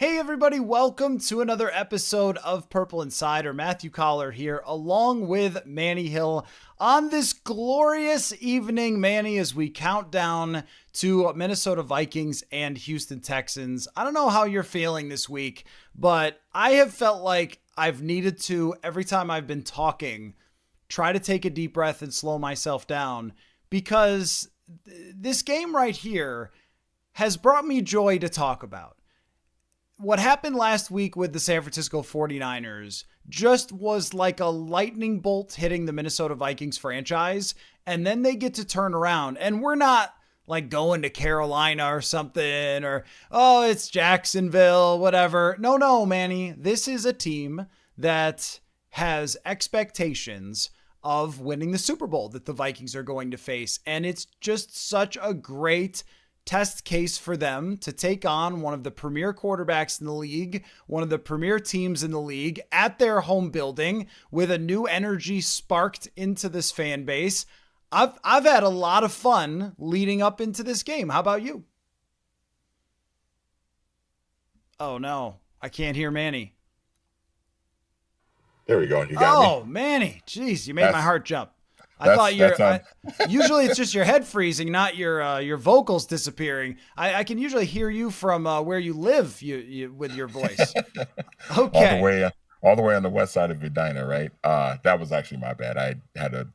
Hey everybody, welcome to another episode of Purple Insider. Matthew Coller here, along with Manny Hill on this glorious evening, Manny, as we count down to Minnesota Vikings and Houston Texans. I don't know how you're feeling this week, but I have felt like I've needed to, every time I've been talking, try to take a deep breath and slow myself down, because this game right here has brought me joy to talk about. What happened last week with the San Francisco 49ers just was like a lightning bolt hitting the Minnesota Vikings franchise, and then they get to turn around, and we're not like going to Carolina or something, or, oh, it's Jacksonville, whatever. No, Manny, this is a team that has expectations of winning the Super Bowl that the Vikings are going to face, and it's just such a great test case for them to take on one of the premier quarterbacks in the league, one of the premier teams in the league at their home building with a new energy sparked into this fan base. I've had a lot of fun leading up into this game. How about you? Oh no, I can't hear Manny. There we go. You got me. Oh, Manny. Jeez, you made my heart jump. I thought usually it's just your head freezing, not your vocals disappearing. I can usually hear you from where you live you with your voice. Okay. All the way on the west side of Edina, right? That was actually my bad. I had a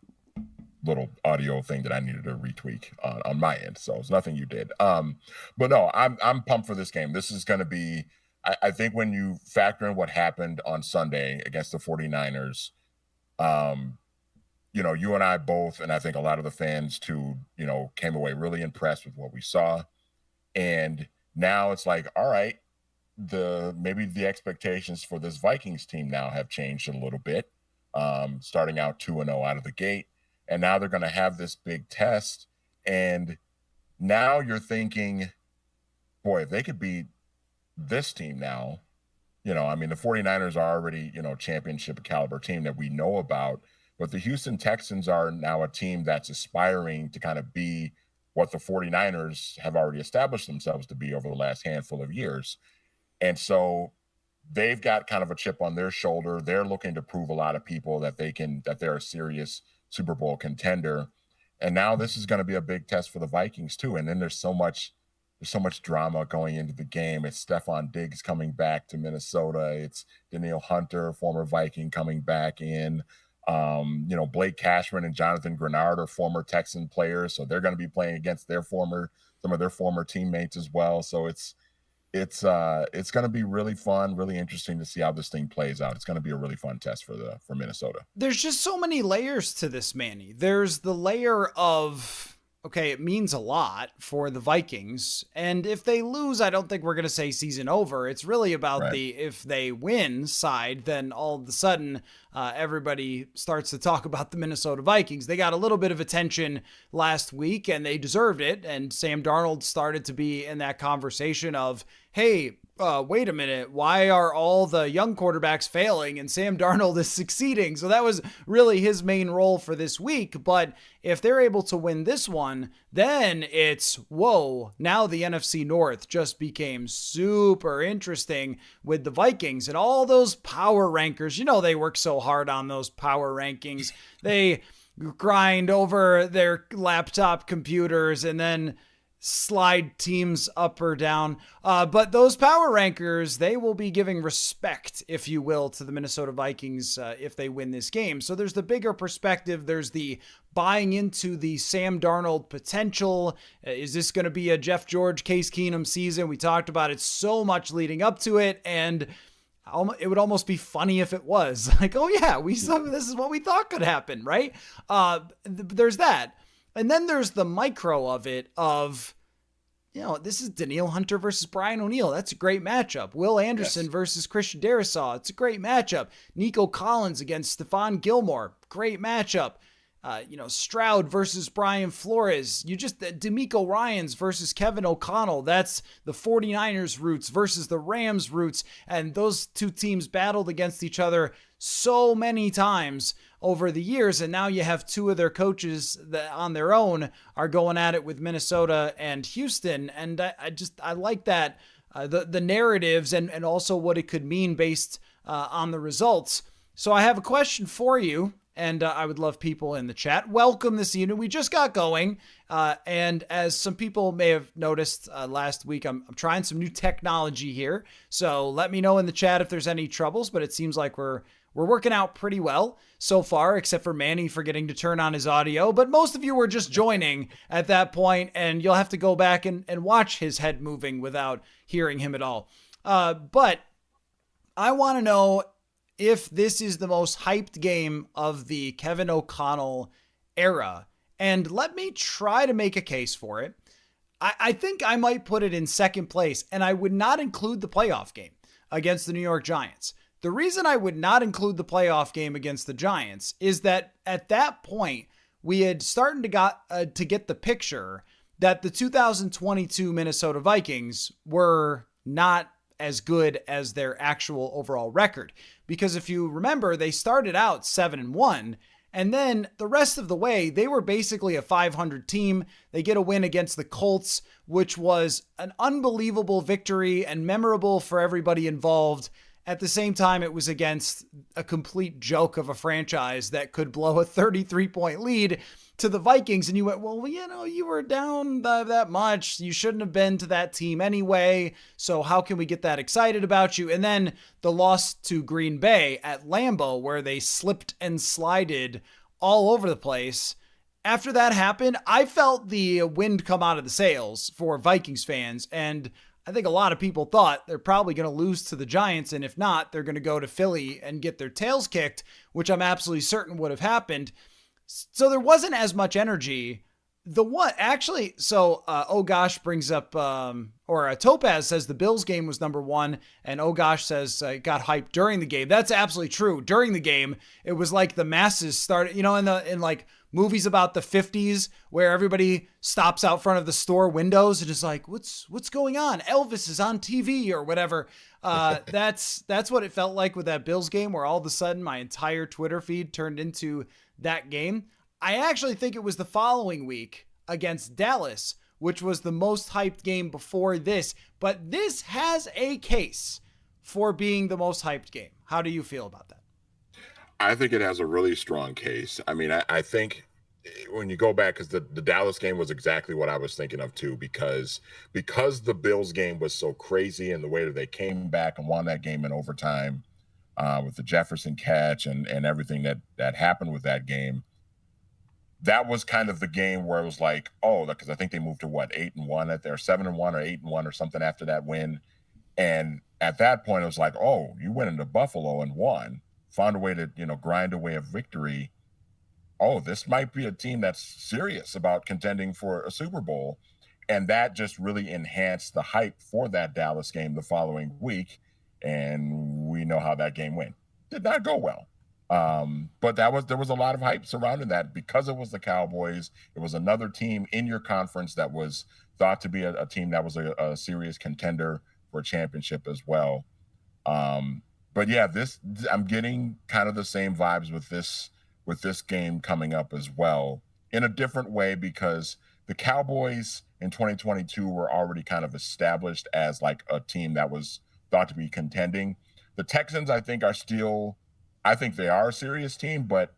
little audio thing that I needed to retweak on my end. So it's nothing you did. But no, I'm pumped for this game. This is going to be, I think when you factor in what happened on Sunday against the 49ers, you and I both, and I think a lot of the fans too, came away really impressed with what we saw. And now it's like, all right, maybe the expectations for this Vikings team now have changed a little bit, starting out 2-0 out of the gate. And now they're going to have this big test. And now you're thinking, boy, if they could beat this team now, the 49ers are already, championship caliber team that we know about. But the Houston Texans are now a team that's aspiring to kind of be what the 49ers have already established themselves to be over the last handful of years. And so they've got kind of a chip on their shoulder. They're looking to prove a lot of people that they're a serious Super Bowl contender. And now this is going to be a big test for the Vikings too. And then there's so much drama going into the game. It's Stephon Diggs coming back to Minnesota. It's Danielle Hunter, former Viking, coming back in. Blake Cashman and Jonathan Grenard are former Texan players, so they're going to be playing against some of their former teammates as well. So it's going to be really fun, really interesting to see how this thing plays out. It's going to be a really fun test for Minnesota. There's just so many layers to this, Manny. There's the layer of, okay, it means a lot for the Vikings. And if they lose, I don't think we're going to say season over. It's really about if they win side, then all of a sudden everybody starts to talk about the Minnesota Vikings. They got a little bit of attention last week and they deserved it. And Sam Darnold started to be in that conversation of, hey, wait a minute, why are all the young quarterbacks failing and Sam Darnold is succeeding? So that was really his main role for this week. But if they're able to win this one, then it's, whoa, now the NFC North just became super interesting with the Vikings and all those power rankers. They work so hard on those power rankings. They grind over their laptop computers and then slide teams up or down. But those power rankers, they will be giving respect, if you will, to the Minnesota Vikings if they win this game. So there's the bigger perspective. There's the buying into the Sam Darnold potential. Is this going to be a Jeff George, Case Keenum season? We talked about it so much leading up to it, and it would almost be funny if it was. Like, oh yeah, this is what we thought could happen, right? There's that. And then there's the micro of it of, this is Danielle Hunter versus Brian O'Neill. That's a great matchup. Will Anderson versus Christian Darrisaw. It's a great matchup. Nico Collins against Stephon Gilmore. Great matchup. Stroud versus Brian Flores. D'Amico Ryans versus Kevin O'Connell. That's the 49ers roots versus the Rams roots. And those two teams battled against each other so many times over the years. And now you have two of their coaches that on their own are going at it with Minnesota and Houston. And I like that the narratives and also what it could mean based on the results. So I have a question for you, and I would love people in the chat. Welcome this evening. We just got going, and as some people may have noticed last week, I'm trying some new technology here. So let me know in the chat if there's any troubles, but it seems like we're working out pretty well so far, except for Manny forgetting to turn on his audio. But most of you were just joining at that point, and you'll have to go back and watch his head moving without hearing him at all. But I want to know if this is the most hyped game of the Kevin O'Connell era. And let me try to make a case for it. I think I might put it in second place, and I would not include the playoff game against the New York Giants. The reason I would not include the playoff game against the Giants is that at that point, we had started to get the picture that the 2022 Minnesota Vikings were not as good as their actual overall record. Because if you remember, they started out 7-1, and then the rest of the way, they were basically a 500 team. They get a win against the Colts, which was an unbelievable victory and memorable for everybody involved. At the same time, it was against a complete joke of a franchise that could blow a 33-point lead to the Vikings. And you went, well, you were down that much. You shouldn't have been to that team anyway. So how can we get that excited about you? And then the loss to Green Bay at Lambeau, where they slipped and slided all over the place. After that happened, I felt the wind come out of the sails for Vikings fans. And I think a lot of people thought they're probably going to lose to the Giants, and if not, they're going to go to Philly and get their tails kicked, which I'm absolutely certain would have happened. So there wasn't as much energy. Oh Gosh brings up, Topaz says the Bills game was number one, and Oh Gosh says it got hyped during the game. That's absolutely true. During the game, it was like the masses started, in like movies about the 50s where everybody stops out front of the store windows and is like, what's going on? Elvis is on TV or whatever. That's what it felt like with that Bills game, where all of a sudden my entire Twitter feed turned into that game. I actually think it was the following week against Dallas, which was the most hyped game before this, but this has a case for being the most hyped game. How do you feel about that? I think it has a really strong case. I mean, I think when you go back, because the Dallas game was exactly what I was thinking of too, because the Bills game was so crazy and the way that they came back and won that game in overtime with the Jefferson catch and everything that happened with that game. That was kind of the game where it was like, oh, because I think they moved to 8-1 at their 7-1 or 8-1 or something after that win. And at that point, it was like, oh, you went into Buffalo and won. Found a way to, grind away a victory. Oh, this might be a team that's serious about contending for a Super Bowl. And that just really enhanced the hype for that Dallas game the following week. And we know how that game went. Did not go well. But there was a lot of hype surrounding that because it was the Cowboys. It was another team in your conference that was thought to be a team that was a serious contender for a championship as well. But yeah, I'm getting kind of the same vibes with this game coming up as well, in a different way, because the Cowboys in 2022 were already kind of established as like a team that was thought to be contending. The Texans, I think they are a serious team, but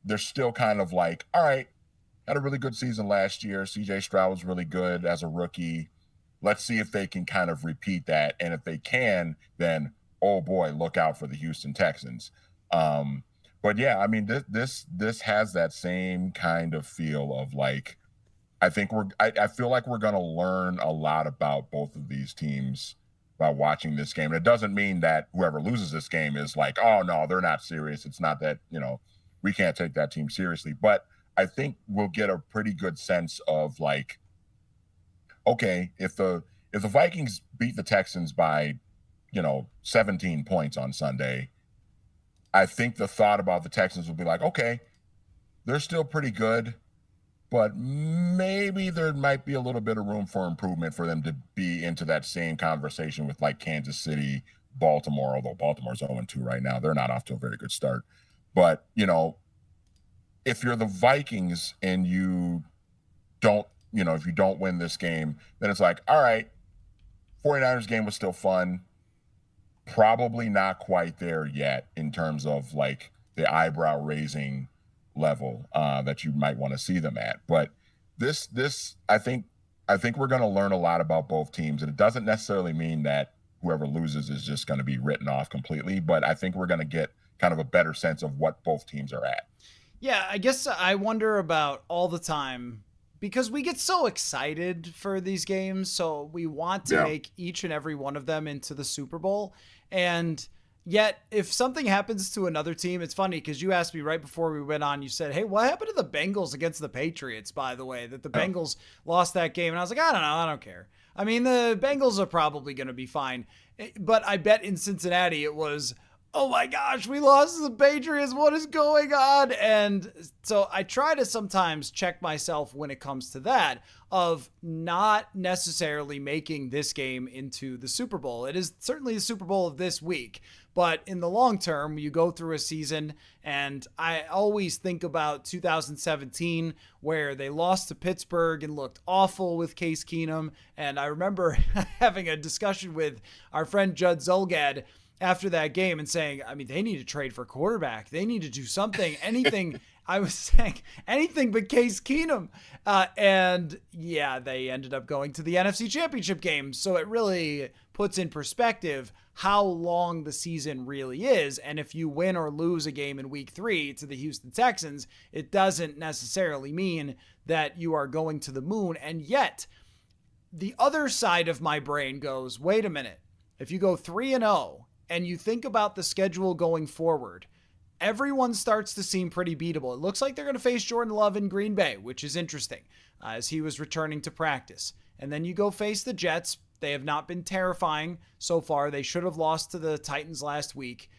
they're still kind of like, all right, had a really good season last year. CJ Stroud was really good as a rookie. Let's see if they can kind of repeat that. And if they can, then oh boy, look out for the Houston Texans. But yeah, I mean, this has that same kind of feel of like, I feel like we're going to learn a lot about both of these teams by watching this game. And it doesn't mean that whoever loses this game is like, oh no, they're not serious. It's not that, we can't take that team seriously. But I think we'll get a pretty good sense of like, okay, if the Vikings beat the Texans by 17 points on Sunday, I think the thought about the Texans will be like, okay, they're still pretty good, but maybe there might be a little bit of room for improvement for them to be into that same conversation with like Kansas City, Baltimore, although Baltimore's 0-2 right now. They're not off to a very good start. But, if you're the Vikings and you don't, if you don't win this game, then it's like, all right, 49ers game was still fun. Probably not quite there yet in terms of like the eyebrow raising level that you might want to see them at. But this I think we're going to learn a lot about both teams, and it doesn't necessarily mean that whoever loses is just going to be written off completely. But I think we're going to get kind of a better sense of what both teams are at. Yeah, I guess I wonder about all the time because we get so excited for these games. So we want to make each and every one of them into the Super Bowl. And yet, if something happens to another team, it's funny because you asked me right before we went on, you said, hey, what happened to the Bengals against the Patriots, by the way, that the Bengals lost that game? And I was like, I don't know. I don't care. I mean, the Bengals are probably going to be fine. But I bet in Cincinnati it was, oh my gosh, we lost to the Patriots. What is going on? And so I try to sometimes check myself when it comes to that of not necessarily making this game into the Super Bowl. It is certainly the Super Bowl of this week, but in the long term, you go through a season, and I always think about 2017 where they lost to Pittsburgh and looked awful with Case Keenum. And I remember having a discussion with our friend Judd Zolgad after that game and saying, I mean, they need to trade for quarterback. They need to do something, anything. I was saying anything but Case Keenum. And yeah, they ended up going to the NFC Championship game. So it really puts in perspective how long the season really is. And if you win or lose a game in week 3 to the Houston Texans, it doesn't necessarily mean that you are going to the moon. And yet the other side of my brain goes, wait a minute. If you go 3-0, and you think about the schedule going forward, everyone starts to seem pretty beatable. It looks like they're going to face Jordan Love in Green Bay, which is interesting, as he was returning to practice. And then you go face the Jets. They have not been terrifying so far. They should have lost to the Titans last week.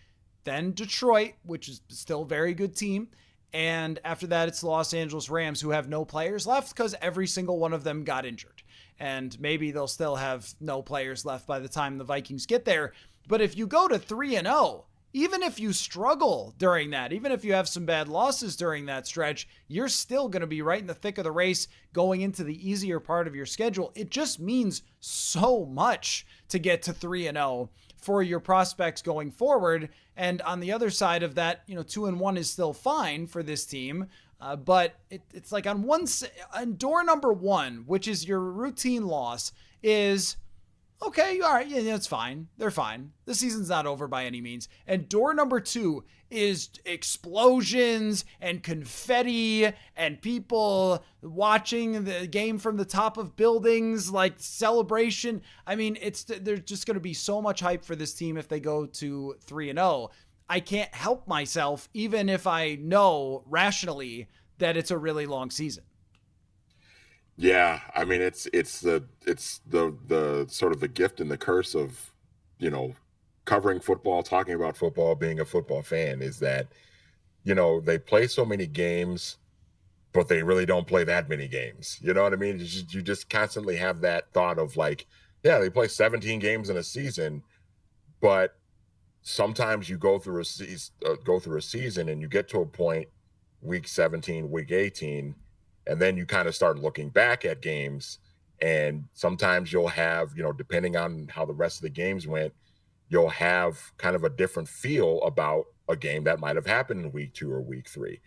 Then Detroit, which is still a very good team. And after that, it's the Los Angeles Rams, who have no players left because every single one of them got injured. And maybe they'll still have no players left by the time the Vikings get there. But if you go to 3-0, even if you struggle during that, even if you have some bad losses during that stretch, you're still going to be right in the thick of the race going into the easier part of your schedule. It just means so much to get to 3-0 for your prospects going forward. And on the other side of that, 2-1 is still fine for this team. But it's like on door number 1, which is your routine loss, is okay, all right, yeah, it's fine. They're fine. The season's not over by any means. And door number 2 is explosions and confetti and people watching the game from the top of buildings, like celebration. I mean, there's just going to be so much hype for this team if they go to 3-0. I can't help myself, even if I know rationally that it's a really long season. Yeah, I mean it's the sort of the gift and the curse of, covering football, talking about football, being a football fan, is that, they play so many games, but they really don't play that many games. You know what I mean? You just constantly have that thought of like, yeah, they play 17 games in a season, but sometimes you go through a season and you get to a point, week 17, week 18, and then you kind of start looking back at games, and sometimes you'll have, depending on how the rest of the games went, you'll have kind of a different feel about a game that might have happened in week 2 or week 3.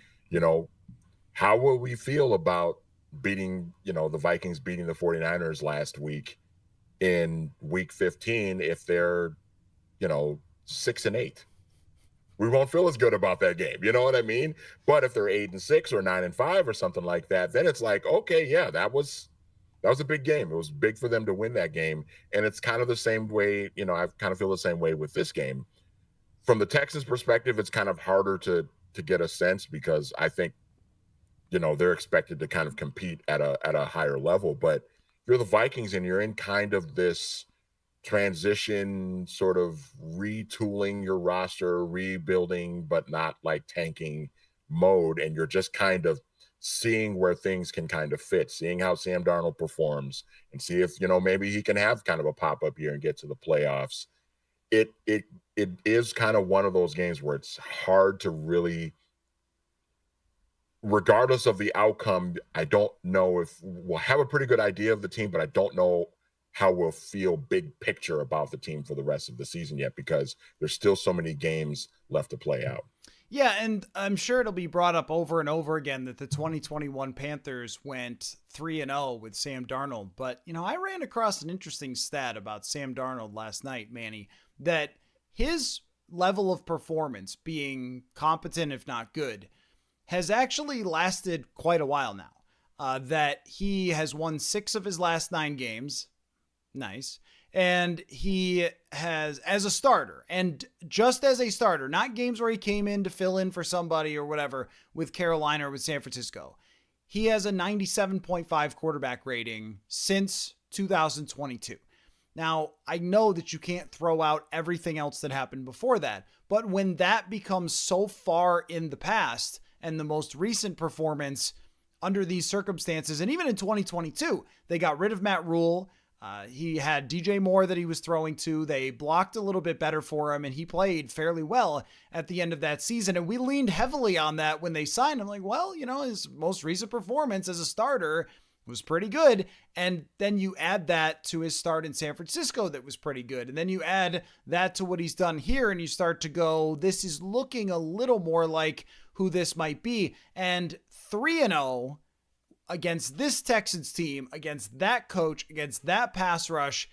How will we feel about beating, the Vikings beating the 49ers last week in week 15 if they're, 6-8? We won't feel as good about that game. You know what I mean? But if they're 8-6 or 9-5 or something like that, then it's like, okay, yeah, that was a big game. It was big for them to win that game. And it's kind of the same way, I kind of feel the same way with this game. From the Texans' perspective, it's kind of harder to get a sense because I think, they're expected to kind of compete at a higher level. But you're the Vikings and you're in kind of this transition, sort of retooling your roster, rebuilding, but not like tanking mode. And you're just kind of seeing where things can kind of fit, seeing how Sam Darnold performs and see if, maybe he can have kind of a pop-up year and get to the playoffs. It is kind of one of those games where it's hard to really, regardless of the outcome, I don't know if we'll have a pretty good idea of the team, but I don't know how we'll feel big picture about the team for the rest of the season yet, because there's still so many games left to play out. Yeah, and I'm sure it'll be brought up over and over again that the 2021 Panthers went 3-0 with Sam Darnold. But, I ran across an interesting stat about Sam Darnold last night, Manny, that his level of performance, being competent if not good, has actually lasted quite a while now. That he has won 6 of his last 9 games. Nice. And he has, as a starter, and just as a starter, not games where he came in to fill in for somebody or whatever with Carolina or with San Francisco, he has a 97.5 quarterback rating since 2022. Now, I know that you can't throw out everything else that happened before that, but when that becomes so far in the past, and the most recent performance under these circumstances, and even in 2022, they got rid of Matt Rule. He had DJ Moore that he was throwing to. They blocked a little bit better for him, and he played fairly well at the end of that season. And we leaned heavily on that when they signed him. Like, well, his most recent performance as a starter was pretty good. And then you add that to his start in San Francisco that was pretty good. And then you add that to what he's done here, and you start to go, this is looking a little more like who this might be. And 3-0 against this Texans team, against that coach, against that pass rush,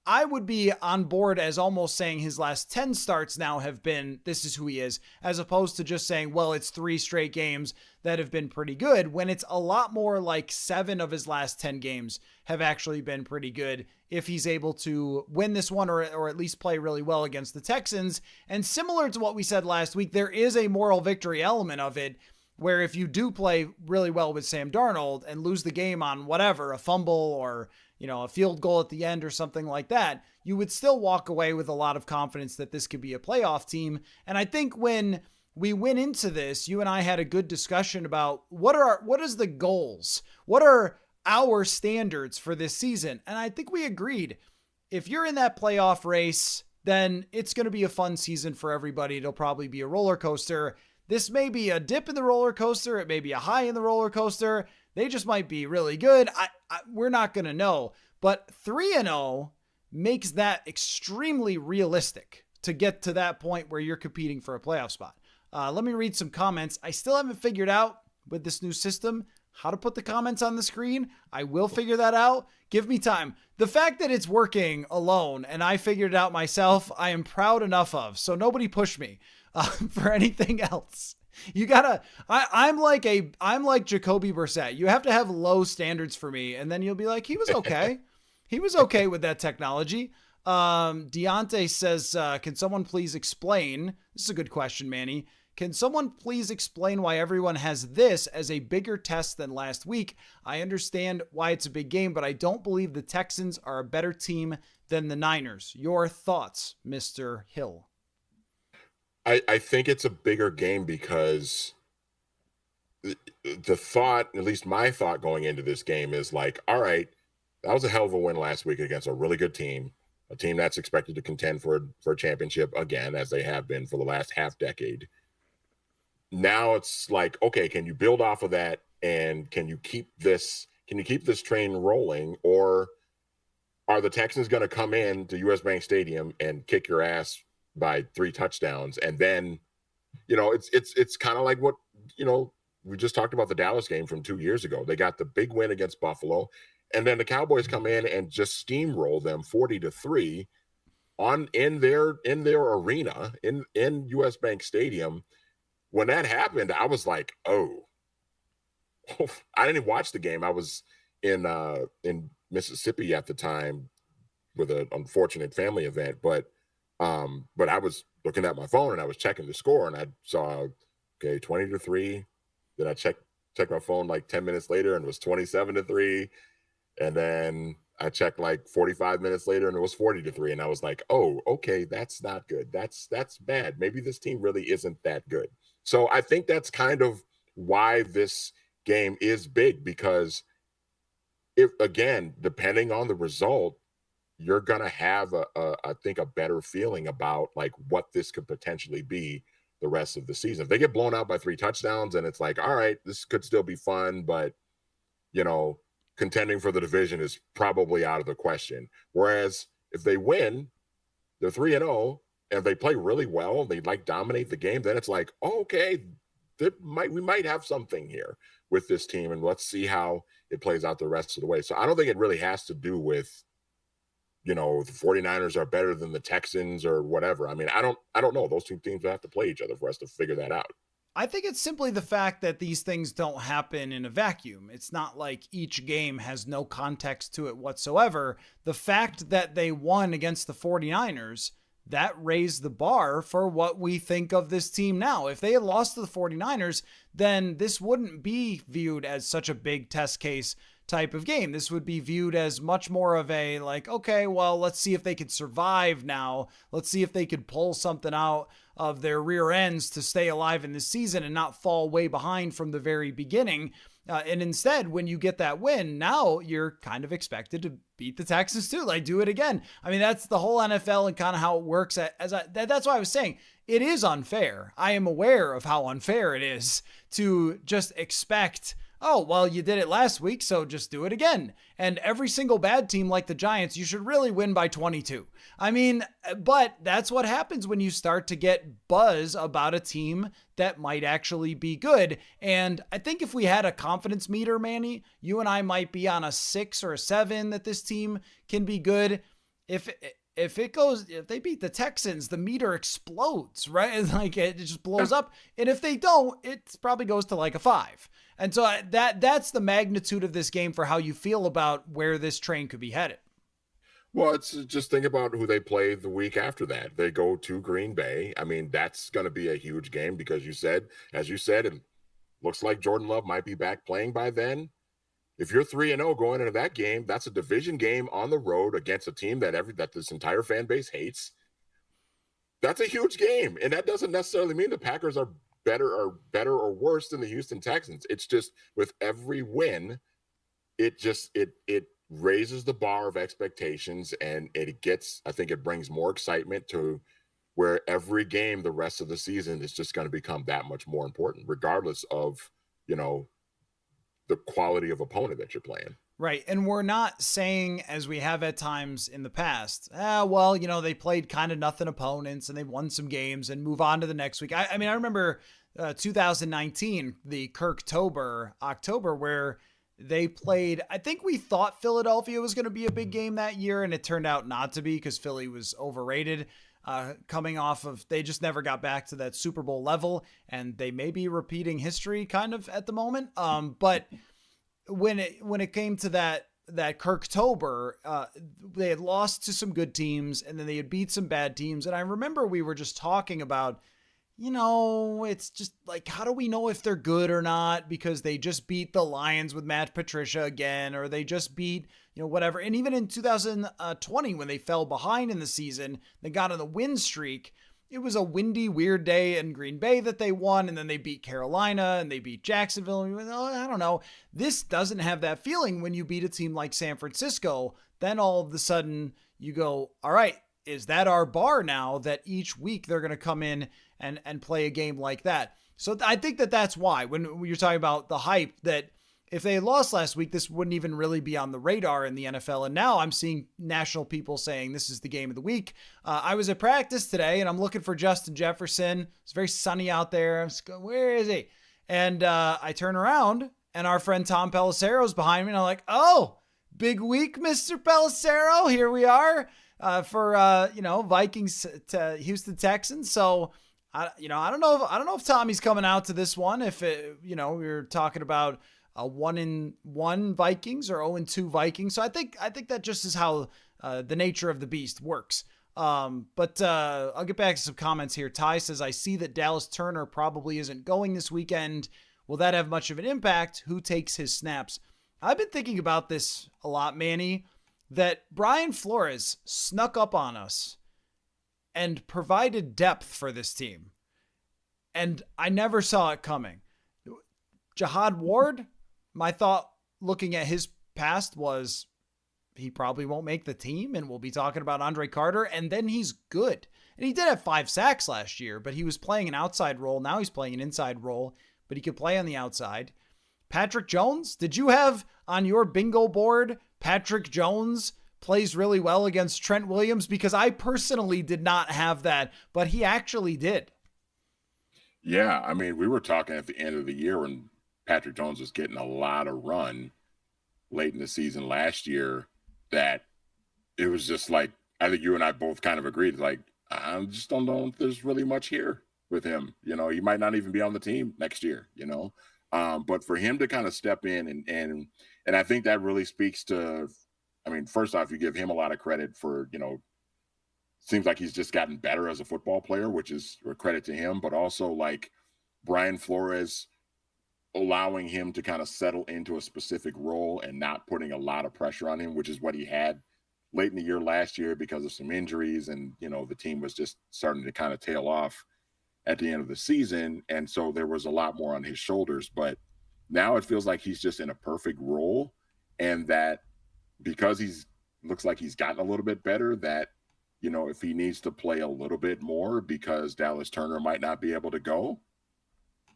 I would be on board as almost saying his last 10 starts now have been, this is who he is, as opposed to just saying, well, it's 3 straight games that have been pretty good, when it's a lot more like 7 of his last 10 games have actually been pretty good if he's able to win this one or at least play really well against the Texans. And similar to what we said last week, there is a moral victory element of it, where if you do play really well with Sam Darnold and lose the game on whatever, a fumble or, a field goal at the end or something like that, you would still walk away with a lot of confidence that this could be a playoff team. And I think when we went into this, you and I had a good discussion about what is the goals? What are our standards for this season? And I think we agreed, if you're in that playoff race, then it's going to be a fun season for everybody. It'll probably be a roller coaster. This may be a dip in the roller coaster. It may be a high in the roller coaster. They just might be really good. We're not going to know. But 3-0 makes that extremely realistic to get to that point where you're competing for a playoff spot. Let me read some comments. I still haven't figured out with this new system how to put the comments on the screen. I will figure that out. Give me time. The fact that it's working alone and I figured it out myself, I am proud enough of. So nobody push me for anything else. You gotta, I'm like Jacoby Brissett. You have to have low standards for me, and then you'll be like, he was okay. He was okay with that technology. Deontay says, can someone please explain? This is a good question, Manny. Can someone please explain why everyone has this as a bigger test than last week? I understand why it's a big game, but I don't believe the Texans are a better team than the Niners. Your thoughts, Mr. Hill? I think it's a bigger game because the thought, at least my thought going into this game, is like, all right, that was a hell of a win last week against a really good team, a team that's expected to contend for a championship again, as they have been for the last half decade. Now it's like, okay, can you build off of that, and can you keep this train rolling, or are the Texans going to come in to US Bank Stadium and kick your ass by 3 touchdowns? And then, it's kind of like what, we just talked about the Dallas game from 2 years ago. They got the big win against Buffalo, and then the Cowboys come in and just steamroll them 40-3 in their arena in US Bank Stadium. When that happened, I was like, oh, I didn't watch the game. I was in Mississippi at the time with an unfortunate family event, but I was looking at my phone and I was checking the score, and I saw, okay, 20-3. Then I checked my phone like 10 minutes later and it was 27-3. And then I checked like 45 minutes later and it was 40-3. And I was like, oh, okay, that's not good. That's bad. Maybe this team really isn't that good. So I think that's kind of why this game is big, because if, again, depending on the result, you're going to have I think a better feeling about like what this could potentially be the rest of the season. If they get blown out by 3 touchdowns and it's like, all right, this could still be fun, but contending for the division is probably out of the question. Whereas if they win, they're 3-0, and if they play really well, they like dominate the game, then it's like, oh, okay, we might have something here with this team, and let's see how it plays out the rest of the way. So I don't think it really has to do with, the 49ers are better than the Texans or whatever. I mean, I don't know. Those two teams will have to play each other for us to figure that out. I think it's simply the fact that these things don't happen in a vacuum. It's not like each game has no context to it whatsoever. The fact that they won against the 49ers, that raised the bar for what we think of this team now. If they had lost to the 49ers, then this wouldn't be viewed as such a big test case type of game. This would be viewed as much more of a like, okay, well, let's see if they could survive now. Let's see if they could pull something out of their rear ends to stay alive in this season and not fall way behind from the very beginning. And instead, when you get that win, now you're kind of expected to beat the Texans too. Like, do it again. I mean, that's the whole NFL and kind of how it works. That's why I was saying it is unfair. I am aware of how unfair it is to just expect, oh, well, you did it last week, so just do it again. And every single bad team like the Giants, you should really win by 22. I mean, but that's what happens when you start to get buzz about a team that might actually be good. And I think if we had a confidence meter, Manny, you and I might be on a 6 or a 7 that this team can be good. If they beat the Texans, the meter explodes, right? It's like it just blows up. And if they don't, it probably goes to like a 5. And so that's the magnitude of this game for how you feel about where this train could be headed. Well, it's just think about who they play the week after that. They go to Green Bay. I mean, that's going to be a huge game because as you said, it looks like Jordan Love might be back playing by then. If you're 3-0 going into that game, that's a division game on the road against a team that this entire fan base hates. That's a huge game. And that doesn't necessarily mean the Packers are better or worse than the Houston Texans. It's just with every win, it raises the bar of expectations, and I think it brings more excitement to where every game the rest of the season is just going to become that much more important, regardless of, the quality of opponent that you're playing. Right. And we're not saying, as we have at times in the past, they played kind of nothing opponents and they won some games and move on to the next week. I mean, I remember 2019, the October, where they played, I think we thought Philadelphia was going to be a big game that year, and it turned out not to be because Philly was overrated. Coming off of, they just never got back to that Super Bowl level, and they may be repeating history kind of at the moment. But when it came to that Kirktober, they had lost to some good teams, and then they had beat some bad teams. And I remember we were just talking about, it's just like, how do we know if they're good or not? Because they just beat the Lions with Matt Patricia again, or they just beat, whatever. And even in 2020, when they fell behind in the season, they got on the win streak. It was a windy, weird day in Green Bay that they won, and then they beat Carolina and they beat Jacksonville. And I don't know. This doesn't have that feeling when you beat a team like San Francisco. Then all of a sudden you go, all right, is that our bar now that each week they're going to come in and play a game like that? So I think that's why when you're talking about the hype, that if they lost last week, this wouldn't even really be on the radar in the NFL. And now I'm seeing national people saying this is the game of the week. I was at practice today and I'm looking for Justin Jefferson. It's very sunny out there. I'm just going, where is he? And I turn around and our friend Tom Pelissero's behind me. And I'm like, oh, big week, Mr. Pelissero. Here we are for Vikings to Houston Texans. So I don't know if Tommy's coming out to this one. If we're talking about a 1-1 Vikings or 0-2 Vikings. So I think that just is how the nature of the beast works. But I'll get back to some comments here. Ty says, I see that Dallas Turner probably isn't going this weekend. Will that have much of an impact? Who takes his snaps? I've been thinking about this a lot, Manny, that Brian Flores snuck up on us and provided depth for this team. And I never saw it coming. Jihad Ward, my thought looking at his past was he probably won't make the team, and we'll be talking about Andre Carter, and then he's good. And he did have 5 sacks last year, but he was playing an outside role. Now he's playing an inside role, but he could play on the outside. Patrick Jones? Did you have on your bingo board Patrick Jones plays really well against Trent Williams? Because I personally did not have that, but he actually did. Yeah, I mean, we were talking at the end of the year when Patrick Jones was getting a lot of run late in the season last year that it was just like, I think you and I both kind of agreed, like, I just don't know if there's really much here with him. You know, he might not even be on the team next year, you know. But for him to kind of step in and I think that really speaks to, I mean, first off, you give him a lot of credit for, you know, seems like he's just gotten better as a football player, which is a credit to him, but also like Brian Flores allowing him to kind of settle into a specific role and not putting a lot of pressure on him, which is what he had late in the year last year because of some injuries. And, you know, the team was just starting to kind of tail off at the end of the season. And so there was a lot more on his shoulders, but now it feels like he's just in a perfect role. And that because he's looks like he's gotten a little bit better, that, you know, if he needs to play a little bit more because Dallas Turner might not be able to go,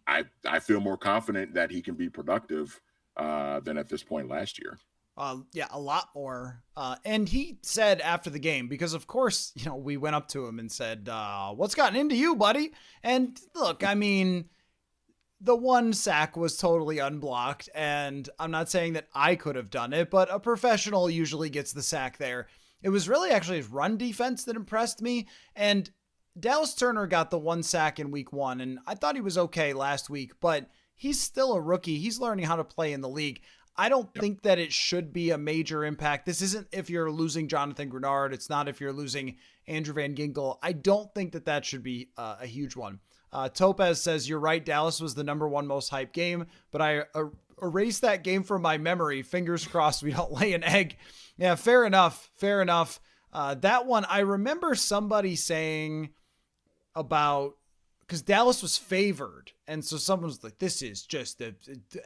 I feel more confident that he can be productive than at this point last year. Yeah, a lot more. And he said after the game, because of course, you know, we went up to him and said, what's gotten into you, buddy? And look, I mean, the one sack was totally unblocked, and I'm not saying that I could have done it, but a professional usually gets the sack there. It was really actually his run defense that impressed me, and Dallas Turner got the one sack in week 1, and I thought he was okay last week, but he's still a rookie. He's learning how to play in the league. I don't think that it should be a major impact. This isn't if you're losing Jonathan Grenard. It's not if you're losing Andrew Van Ginkel. I don't think that that should be a huge one. Topaz says, you're right, Dallas was the number 1 most hyped game, but I erased that game from my memory. Fingers crossed we don't lay an egg. Yeah, fair enough. Fair enough. That one, I remember somebody saying about, because Dallas was favored. And so someone was like, this is just,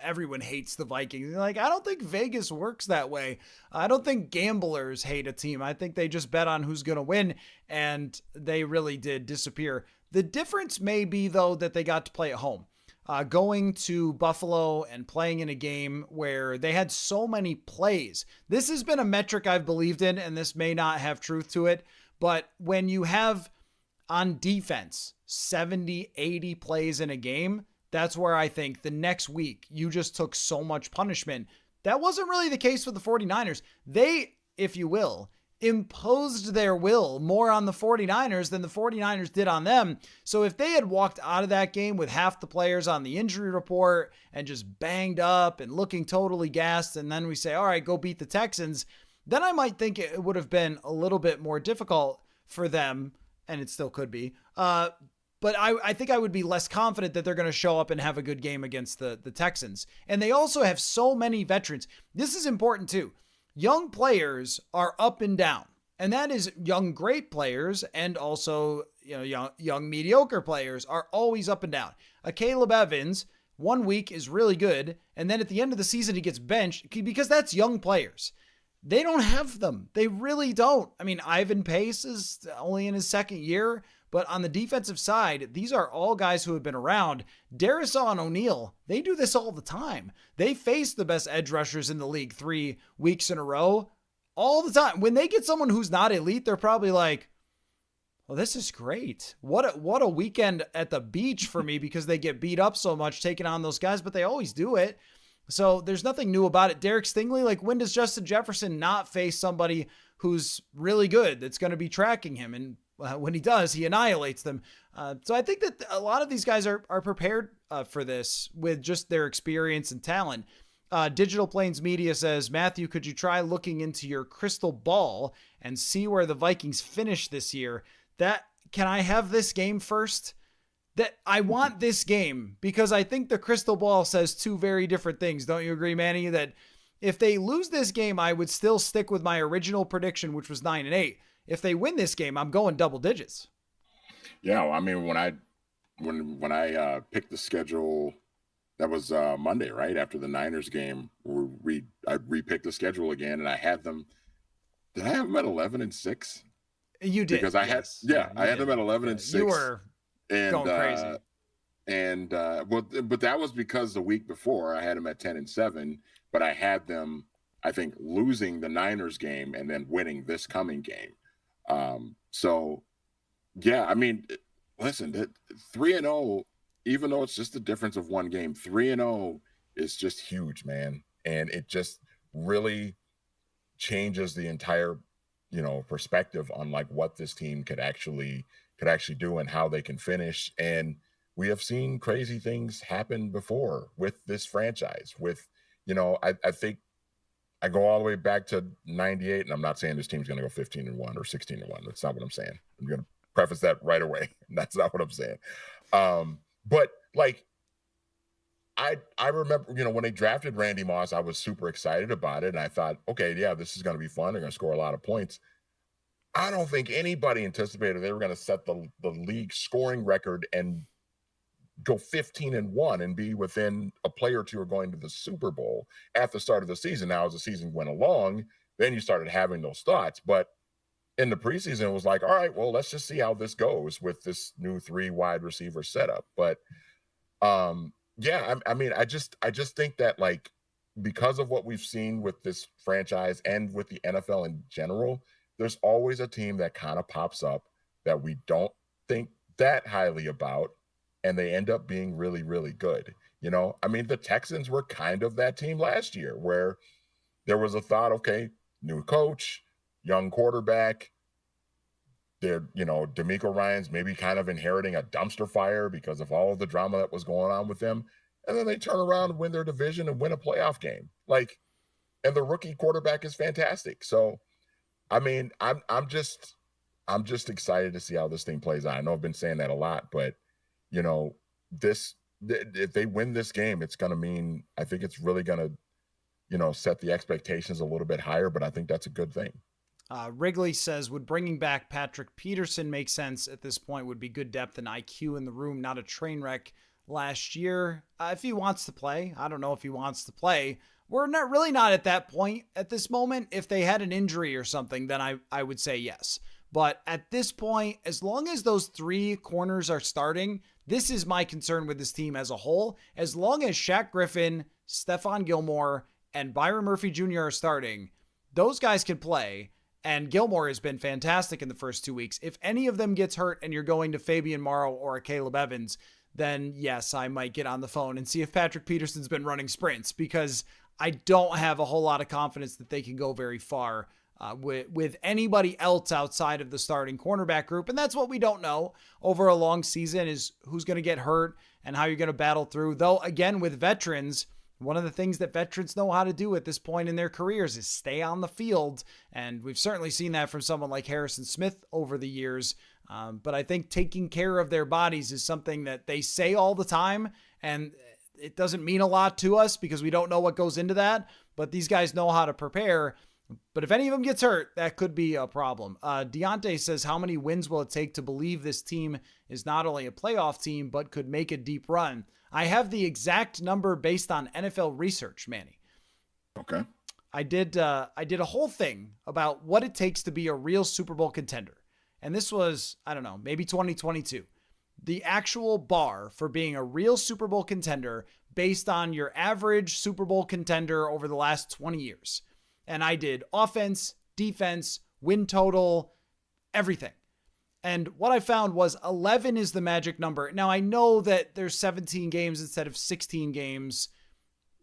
everyone hates the Vikings. Like, I don't think Vegas works that way. I don't think gamblers hate a team. I think they just bet on who's going to win. And they really did disappear. The difference may be, though, that they got to play at home. Going to Buffalo and playing in a game where they had so many plays. This has been a metric I've believed in, and this may not have truth to it. But when you have on defense 70, 80 plays in a game, that's where I think the next week you just took so much punishment. That wasn't really the case with the 49ers. They, if you will, imposed their will more on the 49ers than the 49ers did on them. So if they had walked out of that game with half the players on the injury report and just banged up and looking totally gassed, and then we say, all right, go beat the Texans, then I might think it would have been a little bit more difficult for them, and it still could be. But I think I would be less confident that they're going to show up and have a good game against the Texans. And they also have so many veterans. This is important too. Young players are up and down, and that is young great players and also, you know, young mediocre players are always up and down. A Caleb Evans 1 week is really good, and then at the end of the season he gets benched because that's young players. They don't have them. They really don't. I mean, Ivan Pace is only in his second year, but on the defensive side, these are all guys who have been around. Darisaw and O'Neal, they do this all the time. They face the best edge rushers in the league 3 weeks in a row all the time. When they get someone who's not elite, they're probably like, well, this is great. What a weekend at the beach for me because they get beat up so much taking on those guys, but they always do it. So there's nothing new about it. Derek Stingley, like, when does Justin Jefferson not face somebody who's really good that's going to be tracking him? And when he does, he annihilates them. So I think that a lot of these guys are prepared for this with just their experience and talent. Digital Plains Media says, Matthew, could you try looking into your crystal ball and see where the Vikings finish this year? Can I have this game first? That I want this game because I think the crystal ball says 2 very different things. Don't you agree, Manny? That if they lose this game, I would still stick with my original prediction, which was 9-8. If they win this game, I'm going double digits. Yeah, I mean, when I picked the schedule, that was Monday, right after the Niners game. I repicked the schedule again, and I had them. Did I have them at 11-6? You did because I had them at 11-6. You were going crazy. And but that was because the week before I had them at 10-7, but I had them, I think, losing the Niners game and then winning this coming game. So yeah, I mean, listen, 3-0, even though it's just the difference of one game, 3-0 is just huge, man. And it just really changes the entire, perspective on like what this team could actually do and how they can finish. And we have seen crazy things happen before with this franchise. With, I think I go all the way back to 98, and I'm not saying this team's going to go 15-1 or 16-1. That's not what I'm saying. I'm going to preface that right away. That's not what I'm saying. But like, I remember, when they drafted Randy Moss, I was super excited about it. And I thought, okay, yeah, this is going to be fun. They're going to score a lot of points. I don't think anybody anticipated they were going to set the league scoring record and go 15-1 and be within a play or two of going to the Super Bowl at the start of the season. Now, as the season went along, then you started having those thoughts. But in the preseason, it was like, all right, well, let's just see how this goes with this new 3 wide receiver setup. But yeah, I mean, I just think that, like, because of what we've seen with this franchise and with the NFL in general, there's always a team that kind of pops up that we don't think that highly about, and they end up being really, really good. I mean, the Texans were kind of that team last year where there was a thought, okay, new coach, young quarterback, D'Amico Ryans maybe kind of inheriting a dumpster fire because of all of the drama that was going on with them. And then they turn around and win their division and win a playoff game. Like, and the rookie quarterback is fantastic. So, I mean, I'm just excited to see how this thing plays out. I know I've been saying that a lot, but if they win this game, it's going to mean, I think it's really going to, set the expectations a little bit higher, but I think that's a good thing. Wrigley says, would bringing back Patrick Peterson make sense at this point? Would be good depth and IQ in the room, not a train wreck last year. If he wants to play, I don't know if he wants to play. We're not at that point at this moment. If they had an injury or something, then I would say yes. But at this point, as long as those 3 corners are starting, this is my concern with this team as a whole. As long as Shaq Griffin, Stephon Gilmore, and Byron Murphy Jr. are starting, those guys can play. And Gilmore has been fantastic in the first 2 weeks. If any of them gets hurt and you're going to Fabian Morrow or a Caleb Evans, then yes, I might get on the phone and see if Patrick Peterson's been running sprints, because I don't have a whole lot of confidence that they can go very far with anybody else outside of the starting cornerback group. And that's what we don't know over a long season, is who's going to get hurt and how you're going to battle through. Though, again, with veterans, one of the things that veterans know how to do at this point in their careers is stay on the field. And we've certainly seen that from someone like Harrison Smith over the years. But I think taking care of their bodies is something that they say all the time, and it doesn't mean a lot to us because we don't know what goes into that. But these guys know how to prepare. But if any of them gets hurt, that could be a problem. Deontay says, how many wins will it take to believe this team is not only a playoff team, but could make a deep run? I have the exact number based on NFL research, Manny. Okay. I did a whole thing about what it takes to be a real Super Bowl contender. And this was, I don't know, maybe 2022. The actual bar for being a real Super Bowl contender based on your average Super Bowl contender over the last 20 years. And I did offense, defense, win total, everything. And what I found was 11 is the magic number. Now, I know that there's 17 games instead of 16 games.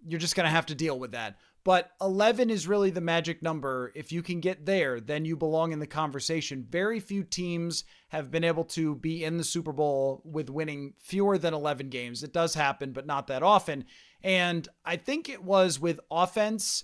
You're just going to have to deal with that. But 11 is really the magic number. If you can get there, then you belong in the conversation. Very few teams have been able to be in the Super Bowl with winning fewer than 11 games. It does happen, but not that often. And I think it was with offense,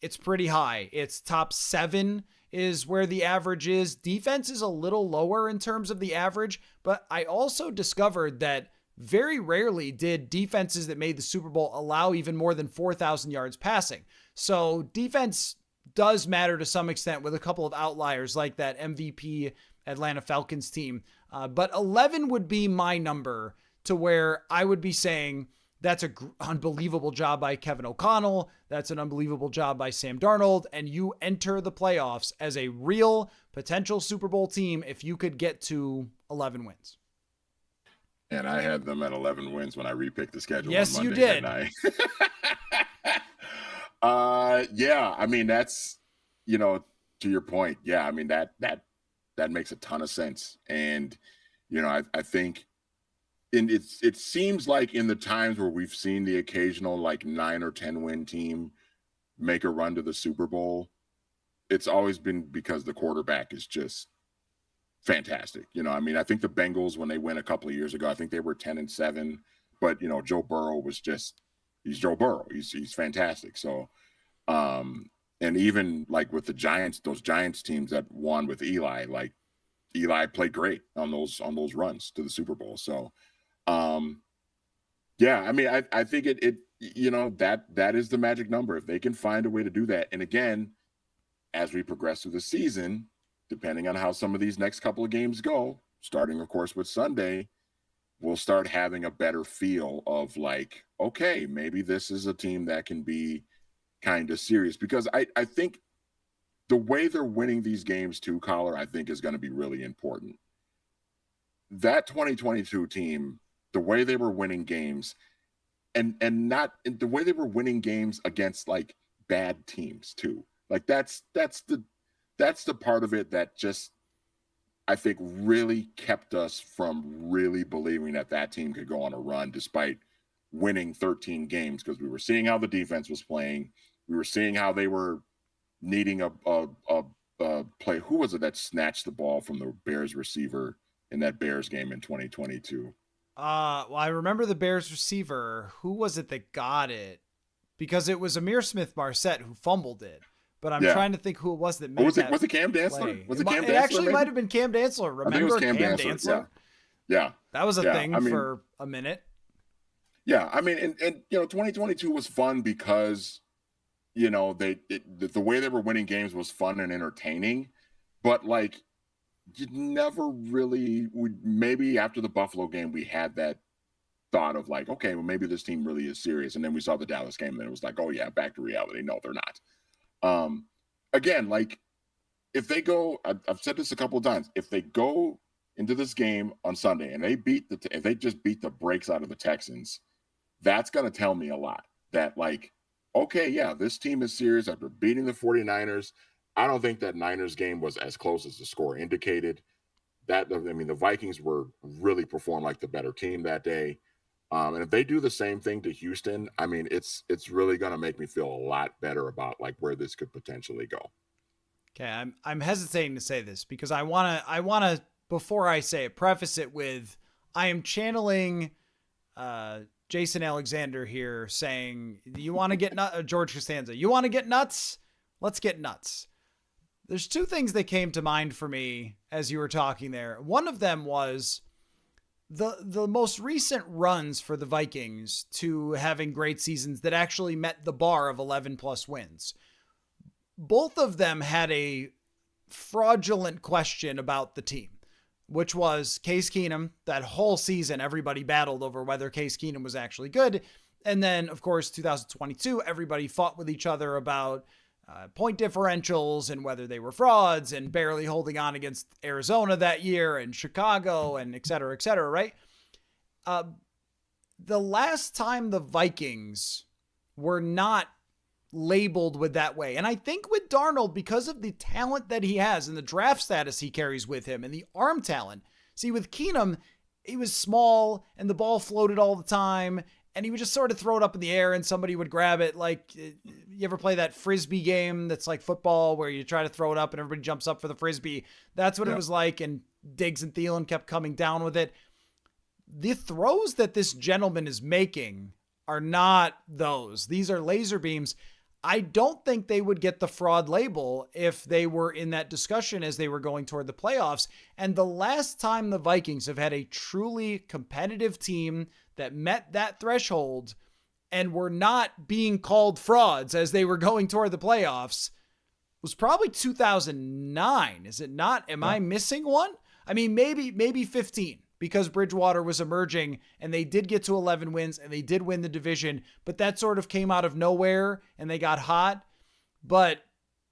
it's pretty high. It's top 7 is where the average is. Defense is a little lower in terms of the average, but I also discovered that very rarely did defenses that made the Super Bowl allow even more than 4,000 yards passing. So defense does matter to some extent, with a couple of outliers like that MVP Atlanta Falcons team. But 11 would be my number to where I would be saying that's an unbelievable job by Kevin O'Connell. That's an unbelievable job by Sam Darnold. And you enter the playoffs as a real potential Super Bowl team if you could get to 11 wins. And I had them at 11 wins when I repicked the schedule on Yes, you Monday, did. didn't I? Yeah, I mean, that's, to your point. Yeah, I mean, that makes a ton of sense. And, I think it seems like in the times where we've seen the occasional like 9 or 10 win team make a run to the Super Bowl, it's always been because the quarterback is just fantastic. I mean, I think the Bengals, when they went a couple of years ago, I think they were 10-7, but Joe Burrow he's Joe Burrow. He's fantastic. So, and even like with the Giants, those Giants teams that won with Eli, like Eli played great on those runs to the Super Bowl. So, yeah, I mean, I think that is the magic number. If they can find a way to do that. And again, as we progress through the season, depending on how some of these next couple of games go, starting, of course, with Sunday, we'll start having a better feel of like, okay, maybe this is a team that can be kind of serious. Because I think the way they're winning these games too, Coller, I think is going to be really important. That 2022 team, the way they were winning games, and the way they were winning games against like bad teams too. Like that's the part of it that just, I think, really kept us from really believing that team could go on a run despite winning 13 games, because we were seeing how the defense was playing. We were seeing how they were needing a play. Who was it that snatched the ball from the Bears receiver in that Bears game in 2022? Well, I remember the Bears receiver. Who was it that got it? Because it was Amir Smith-Marset who fumbled it. But I'm trying to think who it was that made that. Was it Cam Dantzler? It actually might have been Cam Dantzler. Remember, I think it was Cam Dantzler? Yeah. That was a thing for a minute. Yeah, I mean, and 2022 was fun because, the way they were winning games was fun and entertaining, but like, you never really maybe after the Buffalo game, we had that thought of like, okay, well, maybe this team really is serious. And then we saw the Dallas game and then it was like, oh yeah, back to reality. No, they're not. Again, like if they go, I've said this a couple of times, if they go into this game on Sunday and if they just beat the brakes out of the Texans, that's going to tell me a lot that like, okay, yeah, this team is serious after beating the 49ers. I don't think that Niners game was as close as the score indicated. The Vikings were really performed like the better team that day. And if they do the same thing to Houston, I mean, it's really going to make me feel a lot better about like where this could potentially go. Okay, I'm hesitating to say this because I wanna before I say it, preface it with I am channeling Jason Alexander here saying, you want to get George Costanza, you want to get nuts? Let's get nuts. There's two things that came to mind for me as you were talking there. One of them was the most recent runs for the Vikings to having great seasons that actually met the bar of 11 plus wins. Both of them had a fraudulent question about the team, which was Case Keenum. That whole season, everybody battled over whether Case Keenum was actually good. And then, of course, 2022, everybody fought with each other about point differentials and whether they were frauds and barely holding on against Arizona that year and Chicago and et cetera, right? The last time the Vikings were not labeled with that way. And I think with Darnold, because of the talent that he has and the draft status he carries with him and the arm talent. See, with Keenum, he was small and the ball floated all the time and he would just sort of throw it up in the air and somebody would grab it. Like, you ever play that Frisbee game that's like football where you try to throw it up and everybody jumps up for the Frisbee? That's what it was like. And Diggs and Thielen kept coming down with it. The throws that this gentleman is making are not those. These are laser beams. I don't think they would get the fraud label if they were in that discussion as they were going toward the playoffs. And the last time the Vikings have had a truly competitive team that met that threshold and were not being called frauds as they were going toward the playoffs was probably 2009. Is it not? Am I missing one? I mean, maybe 15. Because Bridgewater was emerging and they did get to 11 wins and they did win the division, but that sort of came out of nowhere and they got hot. But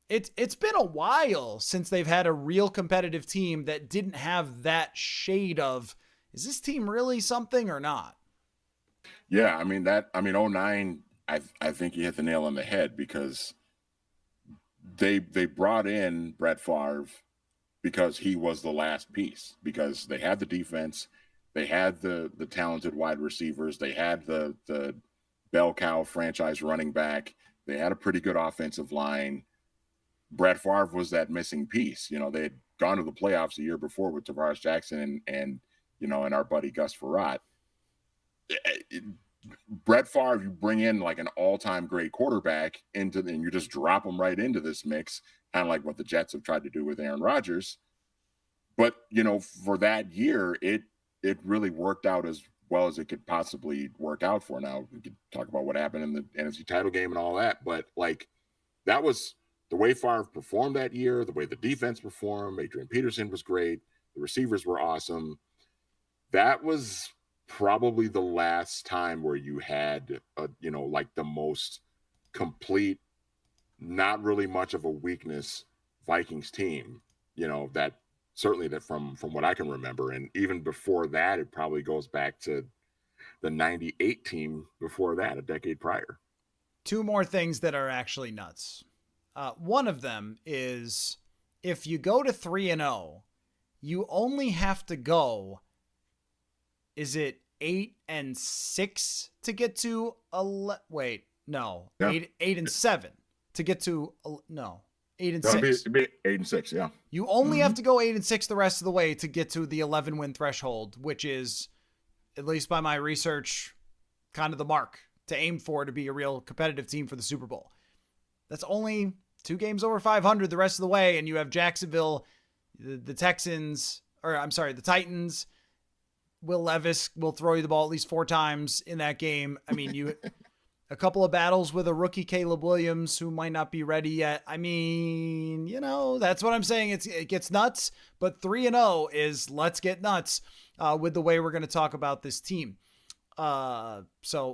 it's been a while since they've had a real competitive team that didn't have that shade of, is this team really something or not? Yeah, 09, I think you hit the nail on the head, because they brought in Brett Favre because he was the last piece, because they had the defense, they had the talented wide receivers, they had the bell cow franchise running back, they had a pretty good offensive line. Brett Favre was that missing piece. They had gone to the playoffs a year before with Tavares Jackson and our buddy Gus Frerotte. Brett Favre, you bring in like an all-time great quarterback and you just drop him right into this mix, kind of like what the Jets have tried to do with Aaron Rodgers. But, for that year, it really worked out as well as it could possibly work out for. Now, we could talk about what happened in the NFC title game and all that, but that was the way Favre performed that year, the way the defense performed. Adrian Peterson was great. The receivers were awesome. That was probably the last time where you had the most complete, not really much of a weakness Vikings team, that certainly that from what I can remember. And even before that, it probably goes back to the 98 team before that, a decade prior. Two more things that are actually nuts. One of them is, if you go to 3-0, you only have to go, is it 8-6 to get to 8-7 to get to 8-6. It'd be 8-6, yeah. You only have to go 8-6 the rest of the way to get to the 11-win threshold, which is, at least by my research, kind of the mark to aim for to be a real competitive team for the Super Bowl. That's only 2 games over 500 the rest of the way, and you have Jacksonville, the Titans. Will Levis will throw you the ball at least 4 times in that game. I mean, you a couple of battles with a rookie Caleb Williams who might not be ready yet. I mean, that's what I'm saying. It gets nuts, but 3-0 is let's get nuts with the way we're going to talk about this team. So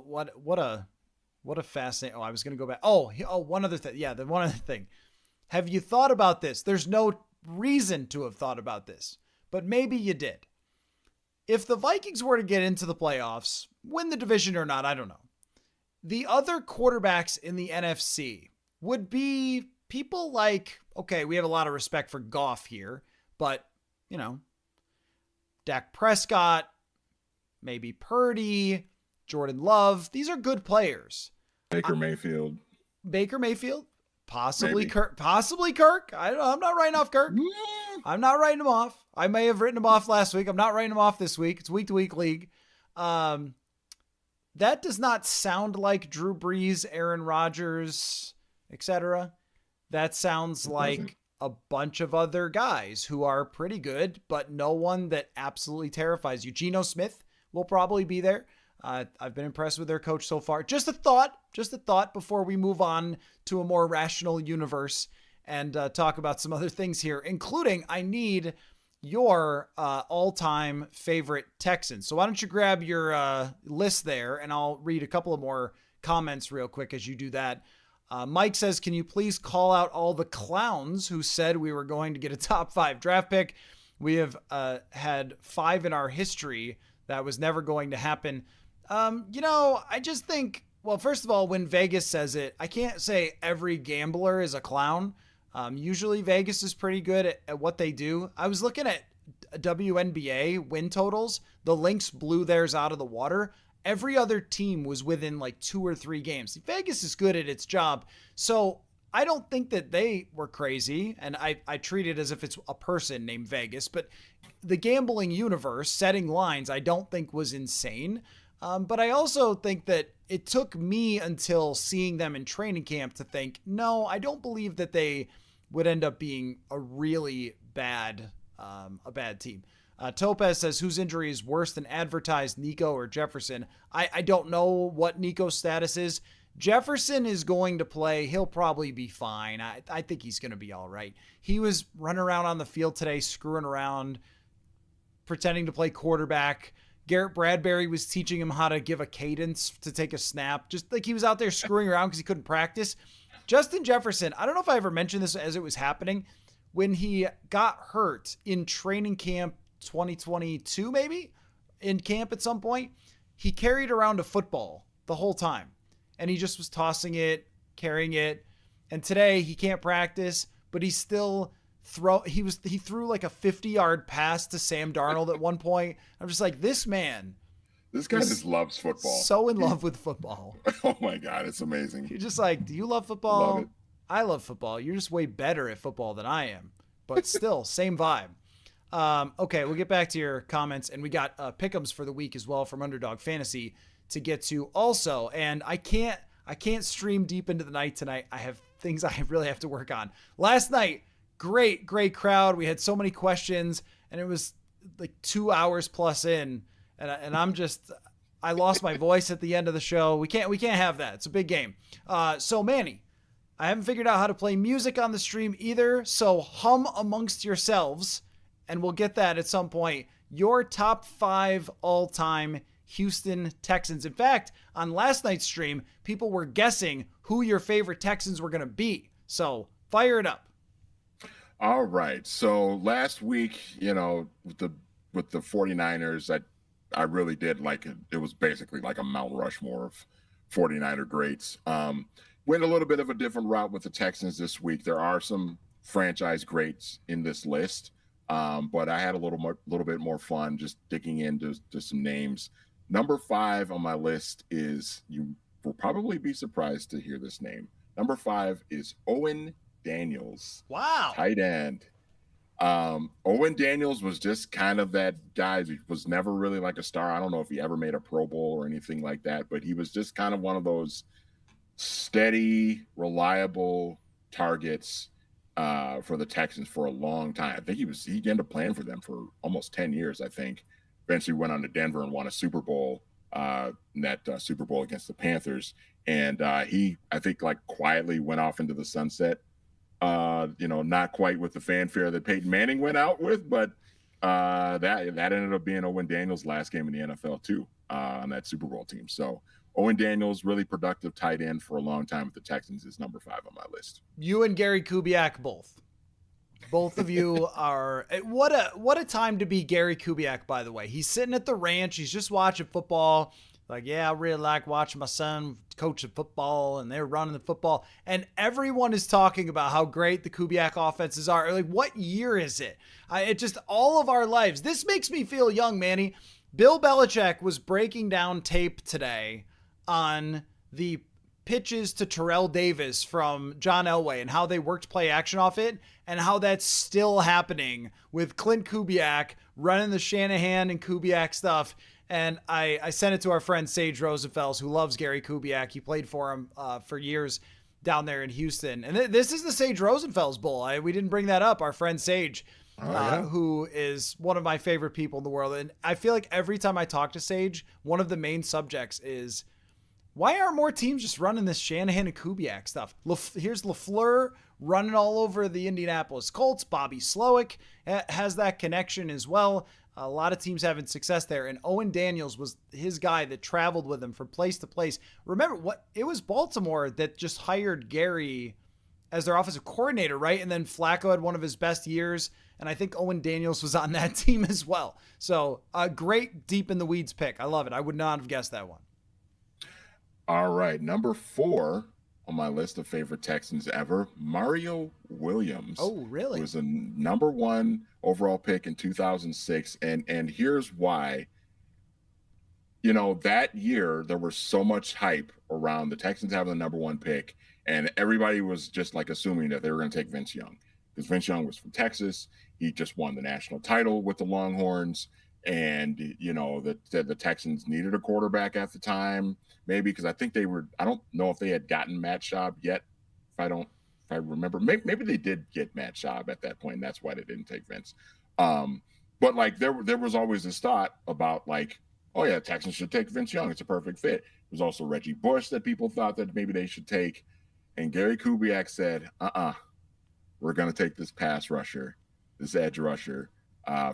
what a fascinating. I was going to go back. One other thing. Yeah, the one other thing. Have you thought about this? There's no reason to have thought about this, but maybe you did. If the Vikings were to get into the playoffs, win the division or not, I don't know. The other quarterbacks in the NFC would be people like, okay, we have a lot of respect for Goff here, but, Dak Prescott, maybe Purdy, Jordan Love. These are good players. Baker Mayfield, possibly maybe. Kirk. I'm not writing off Kirk. I'm not writing him off. I may have written him off last week. I'm not writing him off this week. It's week-to-week league. That does not sound like Drew Brees, Aaron Rodgers, etc. That sounds like a bunch of other guys who are pretty good, but no one that absolutely terrifies you. Geno Smith will probably be there. I've been impressed with their coach so far. Just a thought before we move on to a more rational universe and talk about some other things here, including I need your all-time favorite Texans. So why don't you grab your list there, and I'll read a couple of more comments real quick as you do that. Mike says, can you please call out all the clowns who said we were going to get a top 5 draft pick? We have had 5 in our history. That was never going to happen. I just think, well, first of all, when Vegas says it, I can't say every gambler is a clown. Usually Vegas is pretty good at what they do. I was looking at WNBA win totals. The Lynx blew theirs out of the water. Every other team was within like 2 or 3 games. Vegas is good at its job. So I don't think that they were crazy. And I treat it as if it's a person named Vegas, but the gambling universe setting lines, I don't think was insane. But I also think that it took me until seeing them in training camp to think, no, I don't believe that they would end up being a really bad team. Topaz says, whose injury is worse than advertised, Nico or Jefferson? I don't know what Nico's status is. Jefferson is going to play. He'll probably be fine. I think he's going to be all right. He was running around on the field today, screwing around, pretending to play quarterback. Garrett Bradbury was teaching him how to give a cadence to take a snap. Just like he was out there screwing around because he couldn't practice. Justin Jefferson, I don't know if I ever mentioned this as it was happening. When he got hurt in training camp 2022, maybe, in camp at some point, he carried around a football the whole time. And he just was tossing it, carrying it. And today he can't practice, but he's still he threw like a 50-yard pass to Sam Darnold at one point. I'm just like, this guy just loves football. So in love with football. Oh my God, it's amazing. You're just like, do you love football? Love it. I love football. You're just way better at football than I am. But still, same vibe. Okay, we'll get back to your comments, and we got pick'ems for the week as well from Underdog Fantasy to get to also. And I can't stream deep into the night tonight. I have things I really have to work on. Last night, great crowd. We had so many questions, and it was like 2 hours plus in, and I lost my voice at the end of the show. We can't have that. It's a big game. So Manny, I haven't figured out how to play music on the stream either. So hum amongst yourselves, and we'll get that at some point. Your top 5 all-time Houston Texans. In fact, on last night's stream, people were guessing who your favorite Texans were going to be. So fire it up. All right. So last week, with the 49ers, I really did like it. It was basically like a Mount Rushmore of 49er greats. Went a little bit of a different route with the Texans this week. There are some franchise greats in this list, but I had a little bit more fun just digging into some names. Number 5 on my list is, you will probably be surprised to hear this name. Number 5 is Owen Daniels. Wow. Tight end. Owen Daniels was just kind of that guy. He was never really like a star. I don't know if he ever made a Pro Bowl or anything like that, but he was just kind of one of those steady, reliable targets for the Texans for a long time. I think he ended up playing for them for almost 10 years, I think. Eventually went on to Denver and won a Super Bowl, in that Super Bowl against the Panthers. And he, I think, like quietly went off into the sunset. Not quite with the fanfare that Peyton Manning went out with, but that ended up being Owen Daniels' last game in the NFL too, on that Super Bowl team. So Owen Daniels, really productive tight end for a long time with the Texans, is number 5 on my list. You and Gary Kubiak both of you are. What a time to be Gary Kubiak, by the way. He's sitting at the ranch. He's just watching football. Like, yeah, I really like watching my son coach the football, and they're running the football. And everyone is talking about how great the Kubiak offenses are. Like, what year is it? It just all of our lives. This makes me feel young, Manny. Bill Belichick was breaking down tape today on the pitches to Terrell Davis from John Elway and how they worked play action off it, and how that's still happening with Clint Kubiak running the Shanahan and Kubiak stuff. And I sent it to our friend Sage Rosenfels, who loves Gary Kubiak. He played for him for years down there in Houston. And this is the Sage Rosenfels Bowl. We didn't bring that up. Our friend Sage, who is one of my favorite people in the world. And I feel like every time I talk to Sage, one of the main subjects is, why aren't more teams just running this Shanahan and Kubiak stuff? Here's LaFleur running all over the Indianapolis Colts. Bobby Slowick has that connection as well. A lot of teams having success there. And Owen Daniels was his guy that traveled with him from place to place. Remember, it was Baltimore that just hired Gary as their offensive coordinator, right? And then Flacco had one of his best years. And I think Owen Daniels was on that team as well. So a great deep in the weeds pick. I love it. I would not have guessed that one. All right. Number 4 on my list of favorite Texans ever, Mario Williams. Oh, really? Was a number 1 overall pick in 2006. And here's why. That year, there was so much hype around the Texans having the number 1 pick. And everybody was just like assuming that they were going to take Vince Young. Because Vince Young was from Texas. He just won the national title with the Longhorns. And, the Texans needed a quarterback at the time, maybe because I think I don't know if they had gotten Matt Schaub yet. If I remember, maybe they did get Matt Schaub at that point. And that's why they didn't take Vince. But like there was always this thought about like, oh yeah, Texans should take Vince Young. It's a perfect fit. There's also Reggie Bush that people thought that maybe they should take. And Gary Kubiak said, we're going to take this pass rusher, this edge rusher.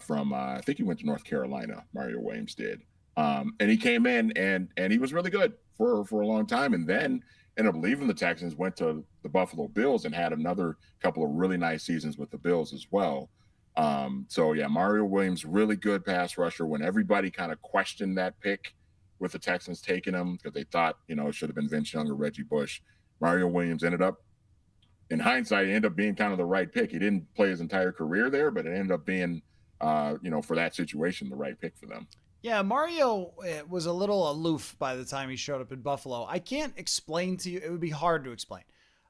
From I think he went to North Carolina. Mario Williams did, and he came in and he was really good for a long time, and then ended up leaving the Texans, went to the Buffalo Bills, and had another couple of really nice seasons with the Bills as well. So yeah, Mario Williams, really good pass rusher. When everybody kind of questioned that pick with the Texans taking him because they thought, it should have been Vince Young or Reggie Bush, Mario Williams ended up, in hindsight, it ended up being kind of the right pick. He didn't play his entire career there, but it ended up being, for that situation, the right pick for them. Yeah, Mario was a little aloof by the time he showed up in Buffalo. I can't explain to you, it would be hard to explain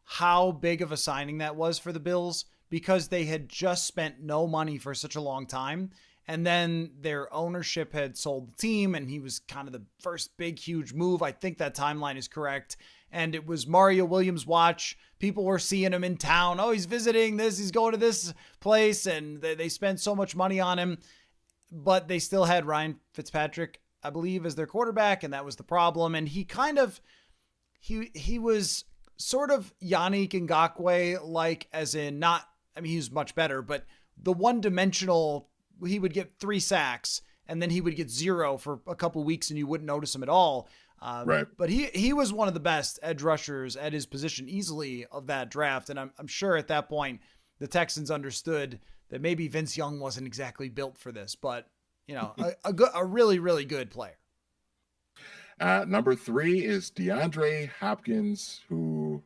how big of a signing that was for the Bills because they had just spent no money for such a long time. And then their ownership had sold the team, and he was kind of the first big, huge move. I think that timeline is correct. And it was Mario Williams' watch. People were seeing him in town. Oh, he's visiting this. He's going to this place. And they spent so much money on him. But they still had Ryan Fitzpatrick, I believe, as their quarterback. And that was the problem. And he kind of, he was sort of Yannick Ngakoue, like as in not, I mean, he was much better, but the one-dimensional, he would get 3 sacks and then he would get 0 for a couple weeks and you wouldn't notice him at all. Right. But he was one of the best edge rushers at his position easily of that draft. And I'm sure at that point, the Texans understood that maybe Vince Young wasn't exactly built for this, but a really, really good player. Number 3 is DeAndre Hopkins, who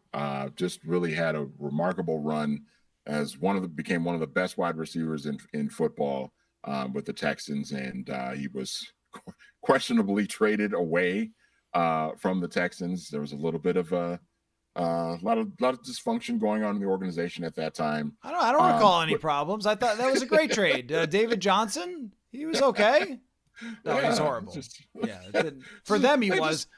just really had a remarkable run as became one of the best wide receivers in football with the Texans, and he was questionably traded away from the Texans. There was a little bit of a lot of dysfunction going on in the organization at that time. I don't recall any problems. I thought that was a great trade. David Johnson, he was okay. No, he's horrible. For them, he was.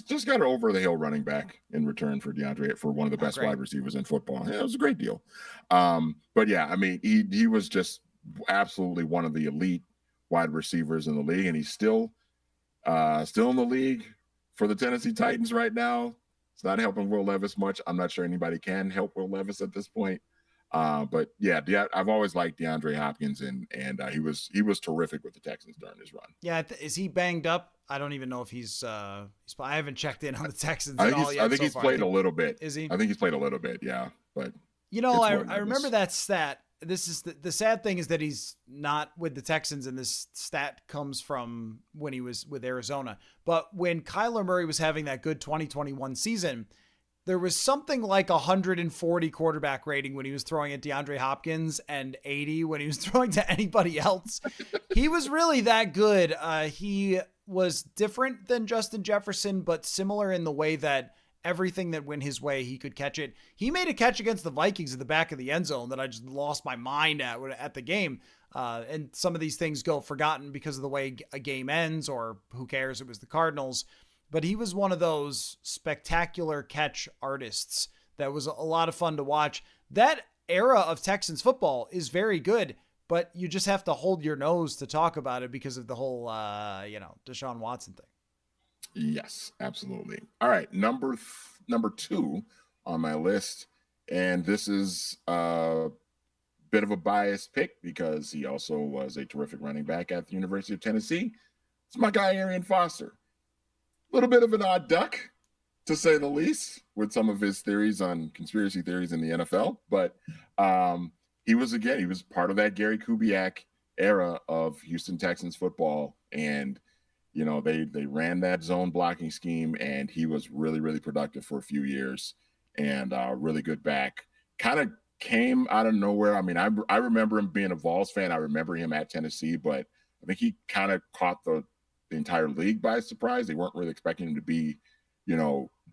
Just got an over the hill running back in return for DeAndre for one of the best wide receivers in football. Yeah, it was a great deal. But yeah, I mean, he was just absolutely one of the elite wide receivers in the league, and he's still in the league for the Tennessee Titans right now. It's not helping Will Levis much. I'm not sure anybody can help Will Levis at this point. But yeah, I've always liked DeAndre Hopkins, and he was terrific with the Texans during his run. Yeah, is he banged up? I don't even know if he's. I haven't checked in on the Texans at all yet. I think he's played a little bit. Is he? I think he's played a little bit. Yeah, but I remember that stat. This is the sad thing is that he's not with the Texans, and this stat comes from when he was with Arizona. But when Kyler Murray was having that good 2021 season, there was something like 140 quarterback rating when he was throwing at DeAndre Hopkins and 80 when he was throwing to anybody else. He was really that good. He was different than Justin Jefferson, but similar in the way that everything that went his way, he could catch it. He made a catch against the Vikings in the back of the end zone that I just lost my mind at the game. And some of these things go forgotten because of the way a game ends, or who cares, it was the Cardinals. But he was one of those spectacular catch artists that was a lot of fun to watch. That era of Texans football is very good, but you just have to hold your nose to talk about it because of the whole, Deshaun Watson thing. Yes, absolutely. All right, number 2 on my list, and this is a bit of a biased pick because he also was a terrific running back at the University of Tennessee. It's my guy, Arian Foster. A little bit of an odd duck, to say the least, with some of his theories on conspiracy theories in the NFL. But he was part of that Gary Kubiak era of Houston Texans football. And, they ran that zone blocking scheme, and he was really, really productive for a few years and really good back. Kind of came out of nowhere. I mean, I remember him being a Vols fan. I remember him at Tennessee, but I think he kind of caught the entire league by surprise. They weren't really expecting him to be,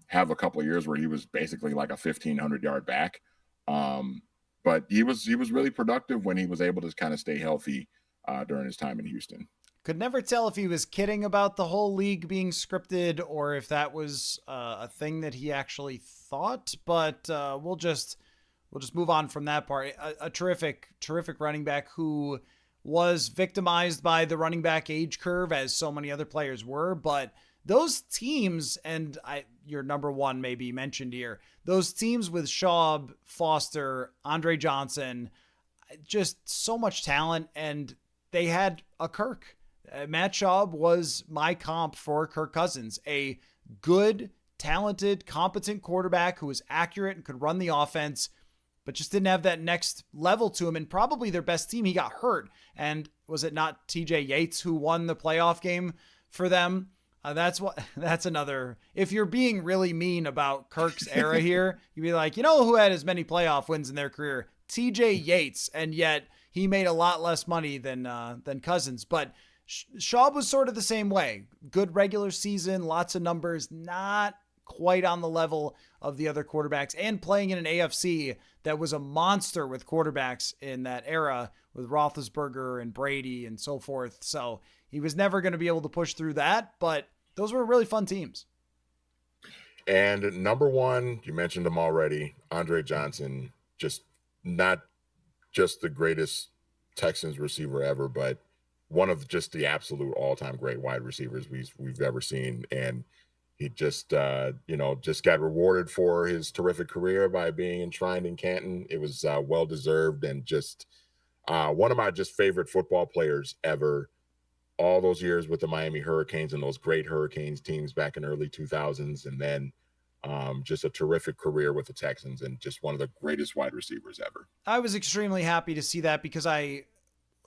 have a couple of years where he was basically like a 1,500-yard back. But he was really productive when he was able to kind of stay healthy during his time in Houston. Could never tell if he was kidding about the whole league being scripted or if that was a thing that he actually thought. But we'll just move on from that part. A terrific running back who was victimized by the running back age curve, as so many other players were. But those teams, and your number 1 may be mentioned here, those teams with Schaub, Foster, Andre Johnson, just so much talent, and they had a Kirk. Matt Schaub was my comp for Kirk Cousins, a good, talented, competent quarterback who was accurate and could run the offense. but just didn't have that next level to him. And probably their best team, he got hurt. And was it not TJ Yates who won the playoff game for them? That's another, if you're being really mean about Kirk's era here, you'd be like, you know who had as many playoff wins in their career? TJ Yates. And yet he made a lot less money than Cousins. But Schaub was sort of the same way. Good regular season, lots of numbers, not quite on the level of the other quarterbacks, and playing in an AFC that was a monster with quarterbacks in that era with Roethlisberger and Brady and so forth. So he was never going to be able to push through that, but those were really fun teams. And number one, you mentioned him already, Andre Johnson, just not just the greatest Texans receiver ever, but one of just the absolute all-time great wide receivers we've ever seen. And he just, just got rewarded for his terrific career by being enshrined in Canton. It was well-deserved, and just one of my just favorite football players ever. All those years with the Miami Hurricanes and those great Hurricanes teams back in early 2000s. And then just a terrific career with the Texans, and just one of the greatest wide receivers ever. I was extremely happy to see that, because I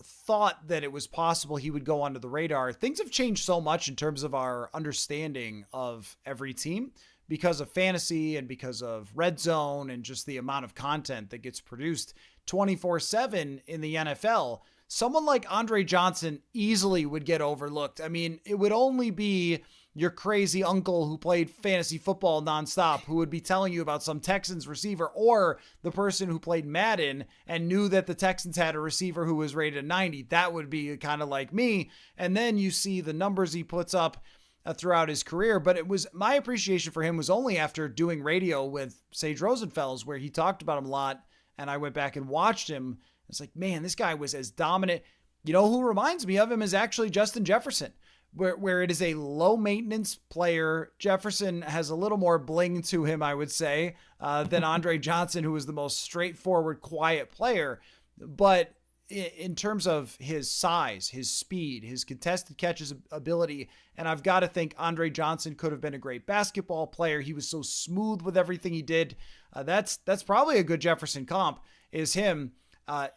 thought that it was possible he would go under the radar. Things have changed so much in terms of our understanding of every team because of fantasy and because of red zone and just the amount of content that gets produced 24/7 in the NFL. Someone like Andre Johnson easily would get overlooked. I mean, it would only be your crazy uncle who played fantasy football nonstop who would be telling you about some Texans receiver, or the person who played Madden and knew that the Texans had a receiver who was rated a 90. That would be kind of like me. And then you see the numbers he puts up throughout his career. But it was, my appreciation for him was only after doing radio with Sage Rosenfels, where he talked about him a lot. And I went back and watched him. It's like, man, this guy was as dominant. You know who reminds me of him is actually Justin Jefferson, where it is a low maintenance player. Jefferson has a little more bling to him, I would say, than Andre Johnson, who was the most straightforward, quiet player. But in terms of his size, his speed, his contested catches ability, and I've got to think Andre Johnson could have been a great basketball player. He was so smooth with everything he did. That's probably a good Jefferson comp, is him.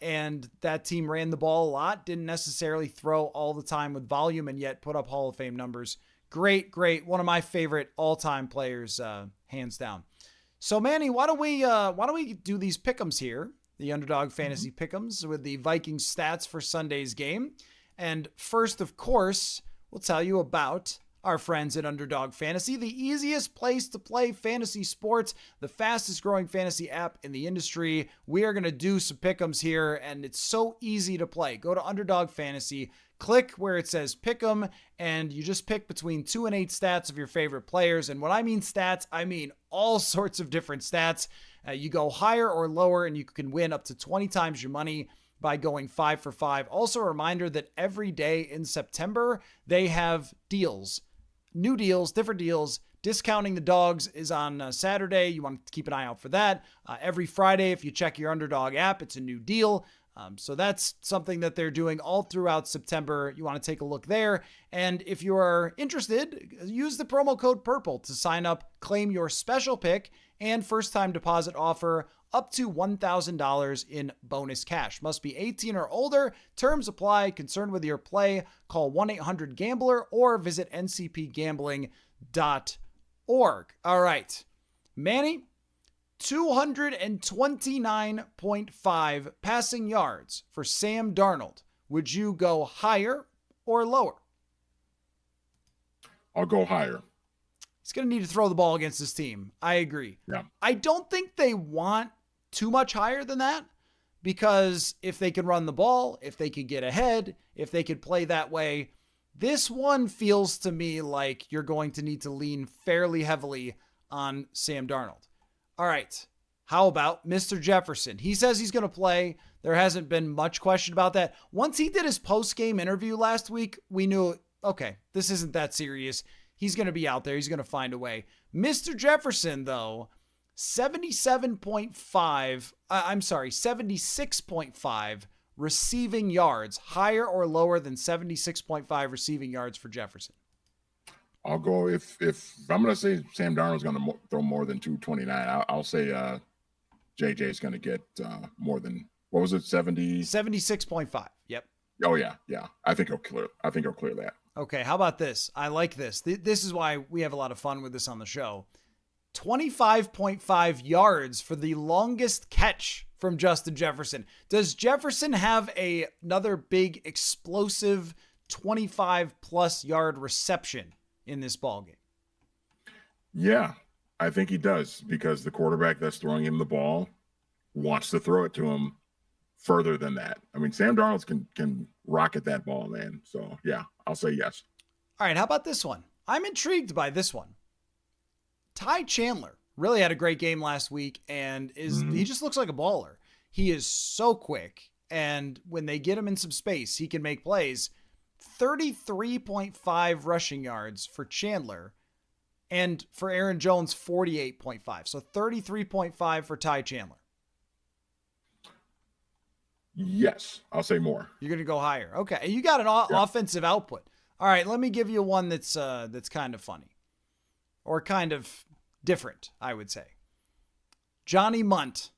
And that team ran the ball a lot, didn't necessarily throw all the time with volume, and yet put up Hall of Fame numbers. Great. One of my favorite all-time players, hands down. So Manny, why don't we do these pick'ems here? The Underdog Fantasy Pick'ems with the Vikings stats for Sunday's game. And first, of course, we'll tell you about our friends at Underdog Fantasy, the easiest place to play fantasy sports, the fastest growing fantasy app in the industry. We are going to do some pick'ems here, and it's so easy to play. Go to Underdog Fantasy, click where it says pick'em, and you just pick between 2 and 8 stats of your favorite players. And when I mean stats, I mean all sorts of different stats. You go higher or lower, and you can win up to 20 times your money by going 5 for 5. Also a reminder that every day in September, they have deals. New deals, different deals. Discounting the dogs is on Saturday. You want to keep an eye out for that. Every Friday, if you check your Underdog app, it's a new deal. So that's something that they're doing all throughout September. You want to take a look there. And if you are interested, use the promo code PURPLE to sign up, claim your special pick and first-time deposit offer up to $1,000 in bonus cash. Must be 18 or older. Terms apply. Concerned with your play, call 1-800-GAMBLER or visit ncpgambling.org. All right. Manny, 229.5 passing yards for Sam Darnold. Would you go higher or lower? I'll go higher. He's going to need to throw the ball against his team. I agree. Yeah. I don't think they want too much higher than that, because if they can run the ball, if they could get ahead, if they could play that way, this one feels to me like you're going to need to lean fairly heavily on Sam Darnold. All right. How about Mr. Jefferson? He says he's going to play. There hasn't been much question about that. Once he did his post-game interview last week, we knew, okay, this isn't that serious. He's going to be out there. He's going to find a way. Mr. Jefferson, though, 76.5 receiving yards, higher or lower than 76.5 receiving yards for Jefferson? I'll go, if I'm going to say Sam Darnold's going to throw more than 229, I'll say JJ is going to get more than, what was it, 70? 76.5. Yep. Oh yeah. I think he'll clear that. Okay, how about this? I like this. This is why we have a lot of fun with this on the show. 25.5 yards for the longest catch from Justin Jefferson. Does Jefferson have another big explosive 25+ yard reception in this ballgame? Yeah, I think he does, because the quarterback that's throwing him the ball wants to throw it to him further than that. I mean, Sam Darnold can rocket that ball, man. So yeah, I'll say yes. All right, how about this one? I'm intrigued by this one. Ty Chandler really had a great game last week, and he just looks like a baller. He is so quick, and when they get him in some space, he can make plays. 33.5 rushing yards for Chandler, and for Aaron Jones, 48.5. So 33.5 for Ty Chandler. Yes, I'll say more. You're going to go higher. Okay, you got an offensive output. All right, let me give you one that's kind of funny, or kind of different, I would say. Johnny Munt,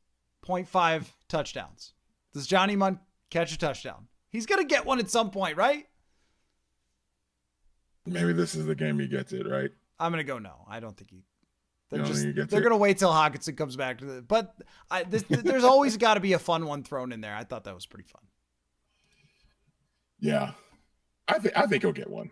0.5 touchdowns. Does Johnny Munt catch a touchdown? He's going to get one at some point, right? Maybe this is the game he gets it, right? I'm going to go no. I don't think he... They're going to wait till Hockenson comes back to the... But there's always got to be a fun one thrown in there. I thought that was pretty fun. Yeah. I think he'll get one.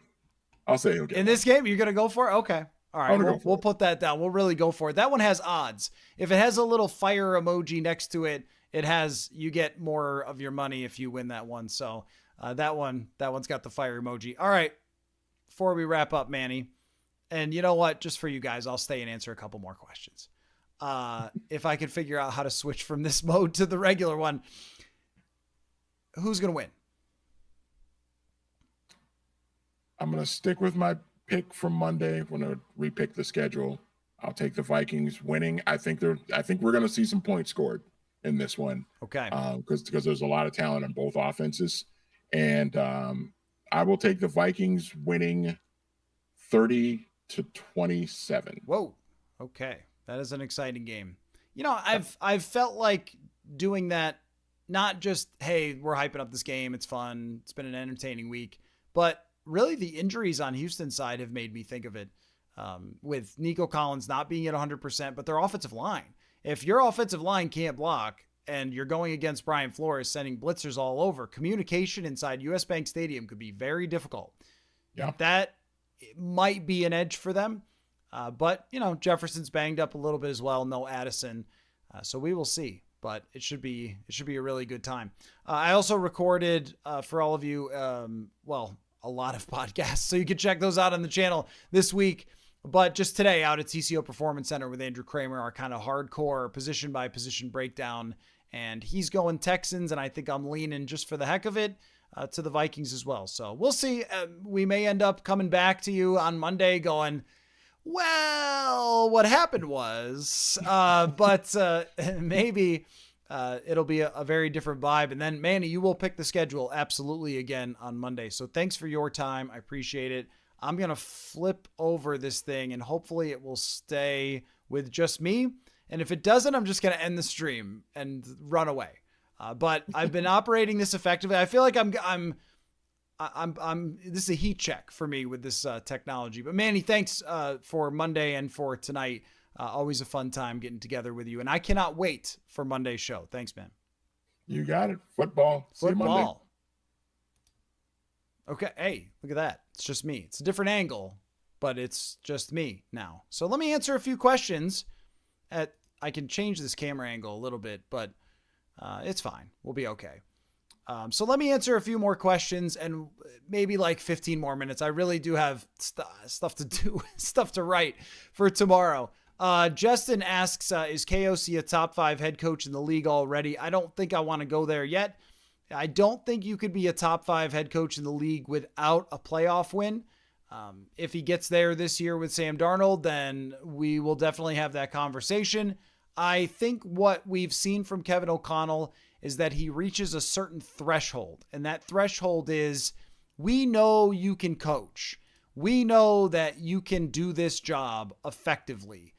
I'll say he'll get one. In this game, you're going to go for it? Okay. All right, we'll put that down. We'll really go for it. That one has odds. If it has a little fire emoji next to it, you get more of your money if you win that one. So that one's got the fire emoji. All right. Before we wrap up, Manny, and you know what? Just for you guys, I'll stay and answer a couple more questions. If I can figure out how to switch from this mode to the regular one, who's going to win? I'm going to stick with my pick from Monday. When I repick the schedule, I'll take the Vikings winning. I think we're going to see some points scored in this one. Okay. Because there's a lot of talent on both offenses, and I will take the Vikings winning 30-27. Whoa. Okay, that is an exciting game. You know, I've felt like doing that. Not just, hey, we're hyping up this game, it's fun, it's been an entertaining week, but really the injuries on Houston's side have made me think of it, with Nico Collins not being at 100%, but their offensive line. If your offensive line can't block and you're going against Brian Flores sending blitzers all over, communication inside US Bank Stadium could be very difficult. Yeah. That might be an edge for them. But, you know, Jefferson's banged up a little bit as well. No Addison. So we will see. But it should be a really good time. I also recorded for all of you, a lot of podcasts, so you can check those out on the channel this week. But just today out at TCO Performance Center with Andrew Kramer, our kind of hardcore position by position breakdown. And he's going Texans, and I think I'm leaning just for the heck of it to the Vikings as well. So we'll see. We may end up coming back to you on Monday going, well, what happened was, but maybe it'll be a very different vibe. And then, Manny, you will pick the schedule absolutely again on Monday. So thanks for your time. I appreciate it. I'm going to flip over this thing and hopefully it will stay with just me. And if it doesn't, I'm just going to end the stream and run away. But I've been operating this effectively. I feel like I'm this is a heat check for me with this technology. But Manny, thanks for Monday and for tonight. Always a fun time getting together with you. And I cannot wait for Monday's show. Thanks, man. You got it. Football. See you Monday. Okay. Hey, look at that. It's just me. It's a different angle, but it's just me now. So let me answer a few questions. I can change this camera angle a little bit, but it's fine. We'll be okay. So let me answer a few more questions and maybe like 15 more minutes. I really do have stuff to do, stuff to write for tomorrow. Justin asks, is KOC a top 5 head coach in the league already? I don't think I want to go there yet. I don't think you could be a top 5 head coach in the league without a playoff win. If he gets there this year with Sam Darnold, then we will definitely have that conversation. I think what we've seen from Kevin O'Connell is that he reaches a certain threshold. And that threshold is, we know you can coach. We know that you can do this job effectively.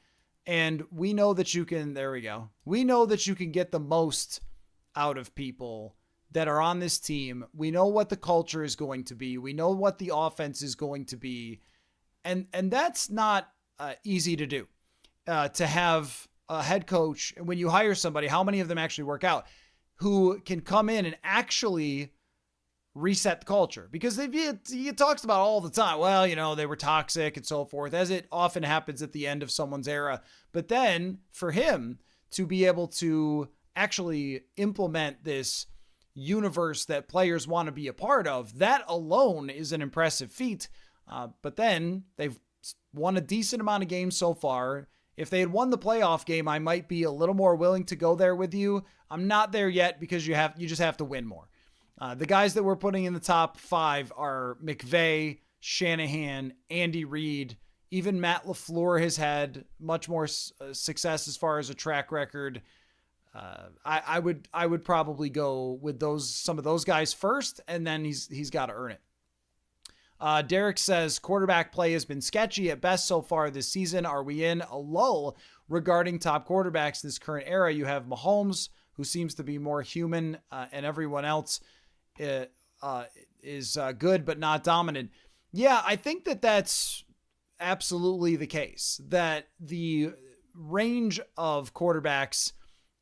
And we know that you can, there we go. We know that you can get the most out of people that are on this team. We know what the culture is going to be. We know what the offense is going to be. And that's not easy to do. To have a head coach, when you hire somebody, how many of them actually work out, who can come in and actually reset the culture? Because he talks about all the time, well, they were toxic and so forth, as it often happens at the end of someone's era. But then for him to be able to actually implement this universe that players want to be a part of, that alone is an impressive feat. But then they've won a decent amount of games so far. If they had won the playoff game, I might be a little more willing to go there with you. I'm not there yet because you just have to win more. The guys that we're putting in the top 5 are McVay, Shanahan, Andy Reid. Even Matt LaFleur has had much more success as far as a track record. I would probably go with some of those guys first, and then he's got to earn it. Derek says quarterback play has been sketchy at best so far this season. Are we in a lull regarding top quarterbacks this current era? You have Mahomes, who seems to be more human, and everyone else is good but not dominant. Yeah, I think that's absolutely the case, that the range of quarterbacks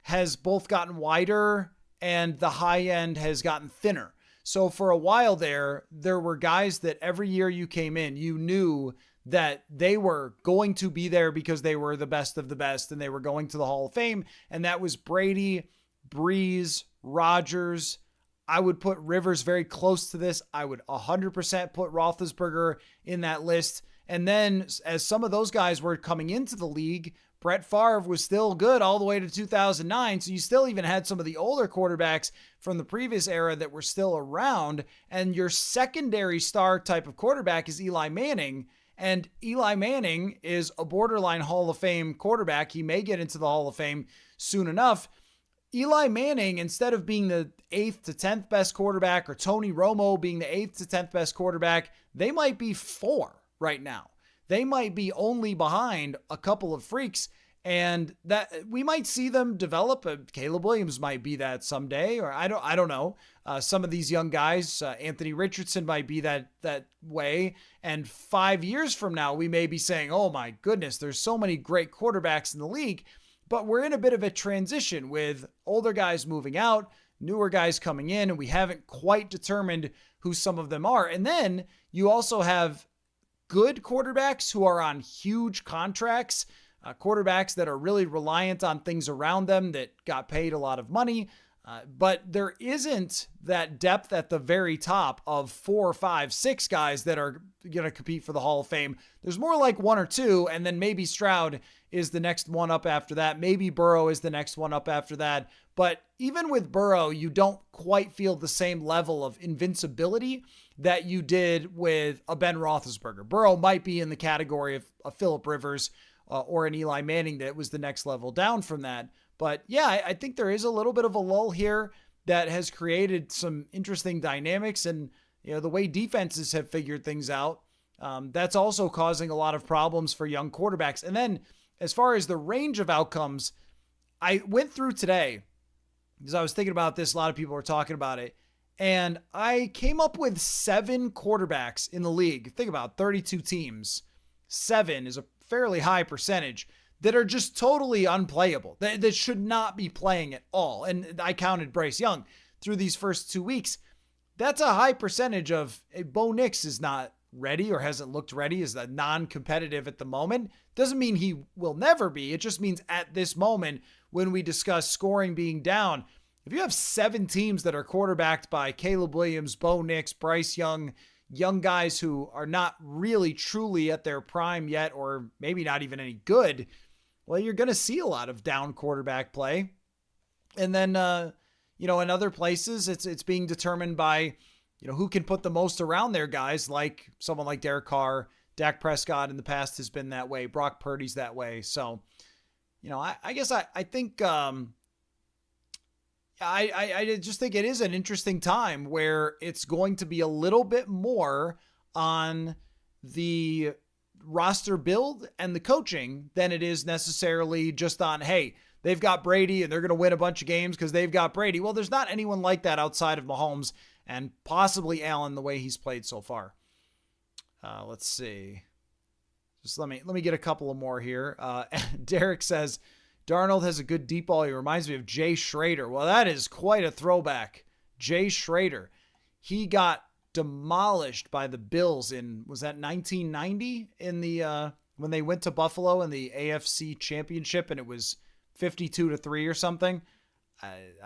has both gotten wider and the high end has gotten thinner. So for a while there were guys that every year you came in, you knew that they were going to be there because they were the best of the best and they were going to the Hall of Fame. And that was Brady, Breeze, Rodgers. I would put Rivers very close to this. I would 100% put Roethlisberger in that list. And then as some of those guys were coming into the league, Brett Favre was still good all the way to 2009. So you still even had some of the older quarterbacks from the previous era that were still around. And your secondary star type of quarterback is Eli Manning. And Eli Manning is a borderline Hall of Fame quarterback. He may get into the Hall of Fame soon enough. Eli Manning, instead of being the 8th to 10th best quarterback, or Tony Romo being the 8th to 10th best quarterback, they might be 4 right now. They might be only behind a couple of freaks, and that we might see them develop. Caleb Williams might be that someday, or I don't know. Some of these young guys, Anthony Richardson might be that way. And 5 years from now, we may be saying, oh my goodness, there's so many great quarterbacks in the league. But we're in a bit of a transition with older guys moving out, newer guys coming in, and we haven't quite determined who some of them are. And then you also have good quarterbacks who are on huge contracts, quarterbacks that are really reliant on things around them that got paid a lot of money. But there isn't that depth at the very top of 4, 5, 6 guys that are going to compete for the Hall of Fame. There's more like 1 or 2, and then maybe Stroud is the next one up after that. Maybe Burrow is the next one up after that. But even with Burrow, you don't quite feel the same level of invincibility that you did with a Ben Roethlisberger. Burrow might be in the category of a Phillip Rivers or an Eli Manning that was the next level down from that. But yeah, I think there is a little bit of a lull here that has created some interesting dynamics, and the way defenses have figured things out, that's also causing a lot of problems for young quarterbacks. And then as far as the range of outcomes, I went through today because I was thinking about this. A lot of people were talking about it, and I came up with 7 quarterbacks in the league. Think about 32 teams. 7 is a fairly high percentage that are just totally unplayable, that should not be playing at all. And I counted Bryce Young through these first 2 weeks. That's a high percentage of Bo Nix is not ready or hasn't looked ready, is non-competitive at the moment. Doesn't mean he will never be. It just means at this moment, when we discuss scoring being down, if you have 7 teams that are quarterbacked by Caleb Williams, Bo Nix, Bryce Young guys who are not really truly at their prime yet, or maybe not even any good, well, you're going to see a lot of down quarterback play. And then, in other places, it's being determined by, who can put the most around their guys, like someone like Derek Carr. Dak Prescott in the past has been that way. Brock Purdy's that way. So, I guess I think, I just think it is an interesting time where it's going to be a little bit more on the roster build and the coaching than it is necessarily just on, hey, they've got Brady and they're going to win a bunch of games because they've got Brady. Well, there's not anyone like that outside of Mahomes and possibly Allen the way he's played so far. Let's see. Just let me get a couple of more here. Derek says, Darnold has a good deep ball. He reminds me of Jay Schrader. Well, that is quite a throwback. Jay Schrader. He got demolished by the Bills in, was that 1990 in the when they went to Buffalo in the AFC Championship and it was 52-3 or something.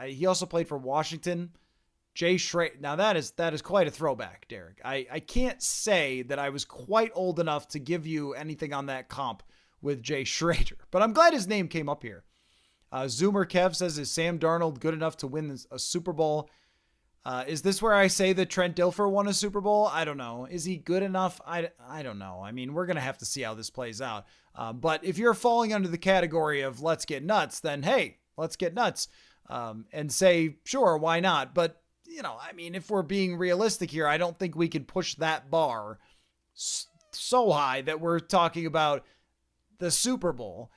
He also played for Washington. Jay Schrader. Now that is quite a throwback, Derek. I can't say that I was quite old enough to give you anything on that comp with Jay Schrader, but I'm glad his name came up here. Zoomer Kev says, is Sam Darnold good enough to win a Super Bowl? Is this where I say that Trent Dilfer won a Super Bowl? I don't know. Is he good enough? I don't know. I mean, we're going to have to see how this plays out. But if you're falling under the category of let's get nuts, then hey, let's get nuts and say, sure, why not? But I mean, if we're being realistic here, I don't think we can push that bar so high that we're talking about the Super Bowl.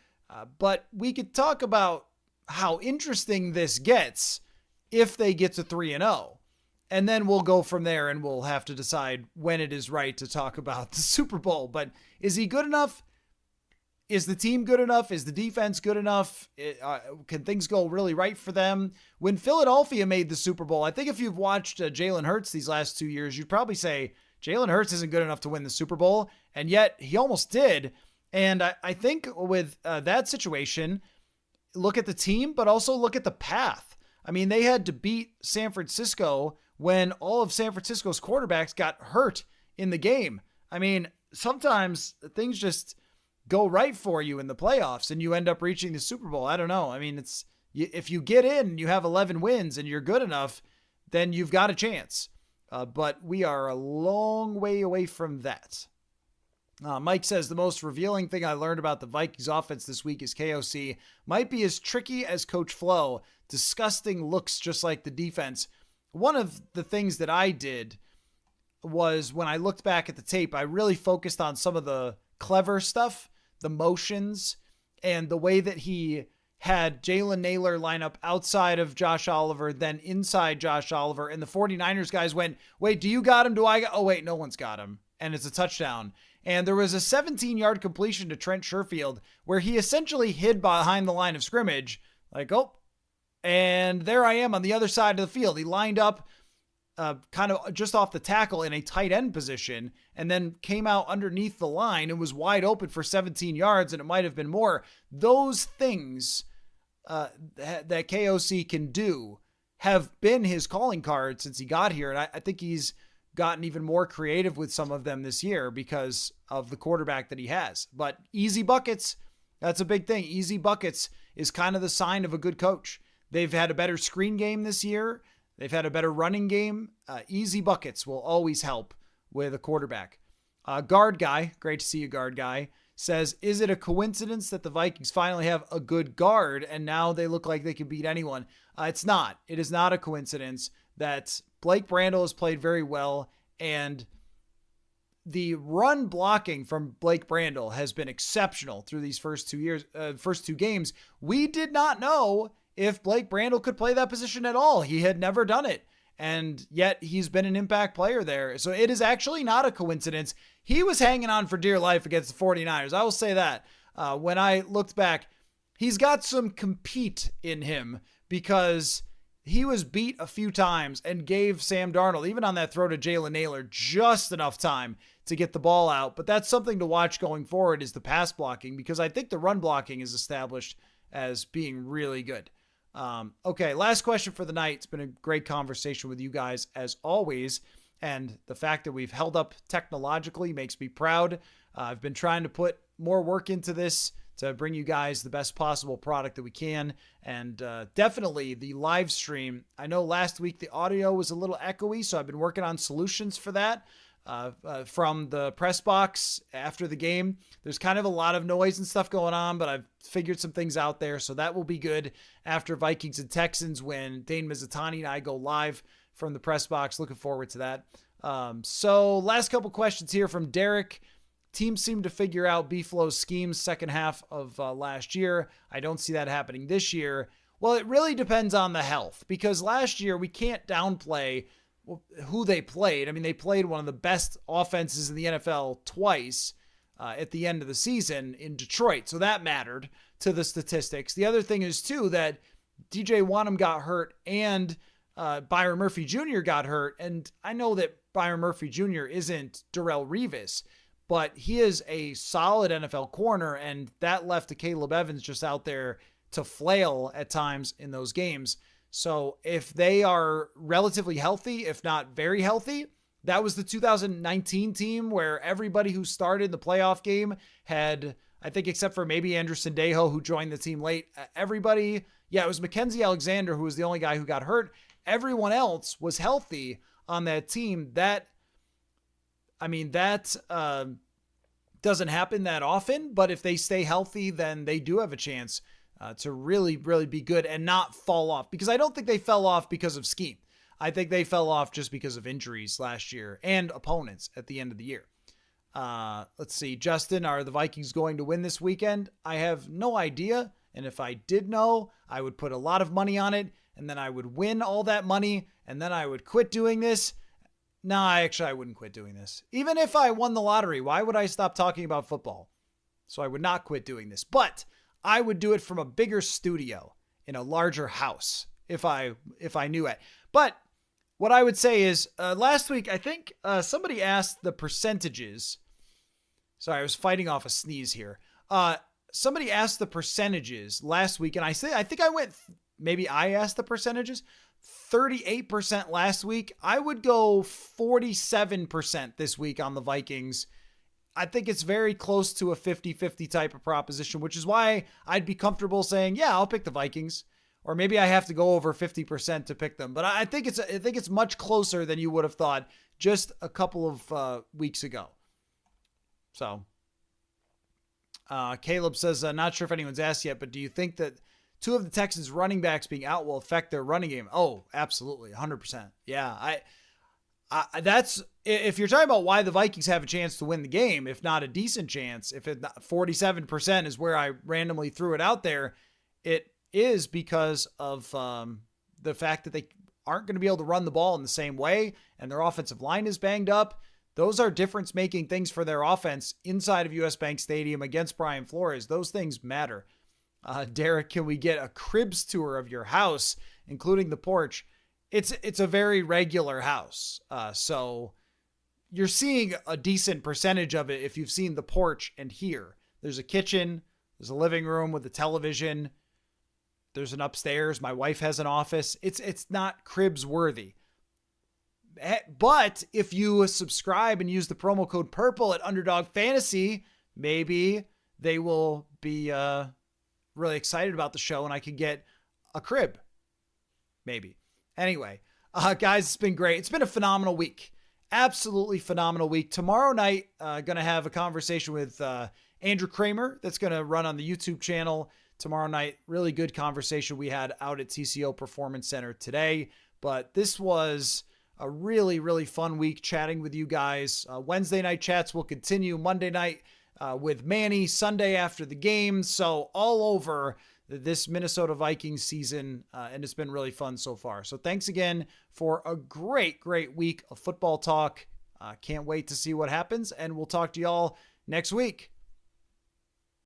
But we could talk about how interesting this gets if they get to 3-0. And then we'll go from there and we'll have to decide when it is right to talk about the Super Bowl. But is he good enough? Is the team good enough? Is the defense good enough? Can things go really right for them? When Philadelphia made the Super Bowl, I think if you've watched Jalen Hurts these last 2 years, you'd probably say Jalen Hurts isn't good enough to win the Super Bowl. And yet he almost did. And I think with that situation, look at the team, but also look at the path. I mean, they had to beat San Francisco when all of San Francisco's quarterbacks got hurt in the game. I mean, sometimes things just go right for you in the playoffs and you end up reaching the Super Bowl. I don't know. I mean, if you get in, you have 11 wins and you're good enough, then you've got a chance. But we are a long way away from that. Mike says, the most revealing thing I learned about the Vikings offense this week is KOC might be as tricky as Coach Flo. Disgusting looks just like the defense. One of the things that I did was when I looked back at the tape, I really focused on some of the clever stuff, the motions, and the way that he had Jalen Naylor line up outside of Josh Oliver, then inside Josh Oliver, and the 49ers guys went, wait, do you got him? Do I got? Oh, wait, no one's got him. And it's a touchdown. And there was a 17-yard completion to Trent Sherfield where he essentially hid behind the line of scrimmage, like, oh, and there I am on the other side of the field. He lined up kind of just off the tackle in a tight end position and then came out underneath the line and was wide open for 17 yards, and it might have been more. Those things that KOC can do have been his calling card since he got here, and I think he's gotten even more creative with some of them this year because of the quarterback that he has. But easy buckets, that's a big thing. Easy buckets is kind of the sign of a good coach. They've had a better screen game this year. They've had a better running game. Easy buckets will always help with a quarterback. Guard guy, great to see you, guard guy, says, is it a coincidence that the Vikings finally have a good guard and now they look like they can beat anyone? It's not. It is not a coincidence that Blake Brandel has played very well, and the run blocking from Blake Brandel has been exceptional through these first 2 games. We did not know if Blake Brandel could play that position at all. He had never done it, and yet he's been an impact player there. So it is actually not a coincidence. He was hanging on for dear life against the 49ers. I will say that. When I looked back, he's got some compete in him because he was beat a few times and gave Sam Darnold, even on that throw to Jalen Naylor, just enough time to get the ball out. But that's something to watch going forward, is the pass blocking, because I think the run blocking is established as being really good. Okay, last question for the night. It's been a great conversation with you guys as always, and the fact that we've held up technologically makes me proud. I've been trying to put more work into this to bring you guys the best possible product that we can, and definitely the live stream. I know last week the audio was a little echoey, so I've been working on solutions for that. From the press box after the game, there's kind of a lot of noise and stuff going on, but I've figured some things out there, so that will be good after Vikings and Texans when Dane Mizutani and I go live from the press box. Looking forward to that. So last couple questions here from Derek. Teams seem to figure out B-Flow's schemes second half of last year. I don't see that happening this year. Well, it really depends on the health, because last year we can't downplay who they played. I mean, they played one of the best offenses in the NFL twice at the end of the season in Detroit. So that mattered to the statistics. The other thing is, too, that DJ Wanham got hurt and Byron Murphy Jr. got hurt. And I know that Byron Murphy Jr. isn't Darrelle Revis, but he is a solid NFL corner, and that left Caleb Evans just out there to flail at times in those games. So if they are relatively healthy, if not very healthy, that was the 2019 team where everybody who started the playoff game had, I think except for maybe Andrew Sendejo, who joined the team late, everybody, it was Mackenzie Alexander who was the only guy who got hurt. Everyone else was healthy on that team. That doesn't happen that often, but if they stay healthy, then they do have a chance to really, really be good and not fall off, because I don't think they fell off because of scheme. I think they fell off just because of injuries last year and opponents at the end of the year. Let's see. Justin, are the Vikings going to win this weekend? I have no idea. And if I did know, I would put a lot of money on it, and then I would win all that money, and then I would quit doing this. No, I wouldn't quit doing this. Even if I won the lottery, why would I stop talking about football? So I would not quit doing this. But I would do it from a bigger studio in a larger house if I knew it. But what I would say is last week, I think somebody asked the percentages. Sorry, I was fighting off a sneeze here. Somebody asked the percentages last week, and I think I went, maybe I asked the percentages, 38% last week. I would go 47% this week on the Vikings. I think it's very close to a 50-50 type of proposition, which is why I'd be comfortable saying, yeah, I'll pick the Vikings. Or maybe I have to go over 50% to pick them. But I think it's much closer than you would have thought just a couple of weeks ago. So Caleb says, not sure if anyone's asked yet, but do you think that two of the Texans running backs being out will affect their running game? Oh, absolutely. 100%. Yeah. That's, if you're talking about why the Vikings have a chance to win the game, if not a decent chance, if 47% is where I randomly threw it out there, it is because of the fact that they aren't going to be able to run the ball in the same way, and their offensive line is banged up. Those are difference-making things for their offense inside of US Bank Stadium against Brian Flores. Those things matter. Derek, can we get a cribs tour of your house, including the porch? It's a very regular house. So you're seeing a decent percentage of it if you've seen the porch and here. There's a kitchen, there's a living room with a television, there's an upstairs. My wife has an office. It's not cribs worthy. But if you subscribe and use the promo code PURPLE at Underdog Fantasy, maybe they will be really excited about the show and I could get a crib. Maybe. Anyway, guys, it's been great. It's been a phenomenal week. Absolutely phenomenal week. Tomorrow night, going to have a conversation with Andrew Kramer that's going to run on the YouTube channel tomorrow night. Really good conversation we had out at TCO Performance Center today. But this was a really, really fun week chatting with you guys. Wednesday night chats will continue. Monday night with Manny. Sunday after the game. So all over this Minnesota Vikings season, and it's been really fun so far. So thanks again for a great, great week of football talk. Can't wait to see what happens, and we'll talk to y'all next week.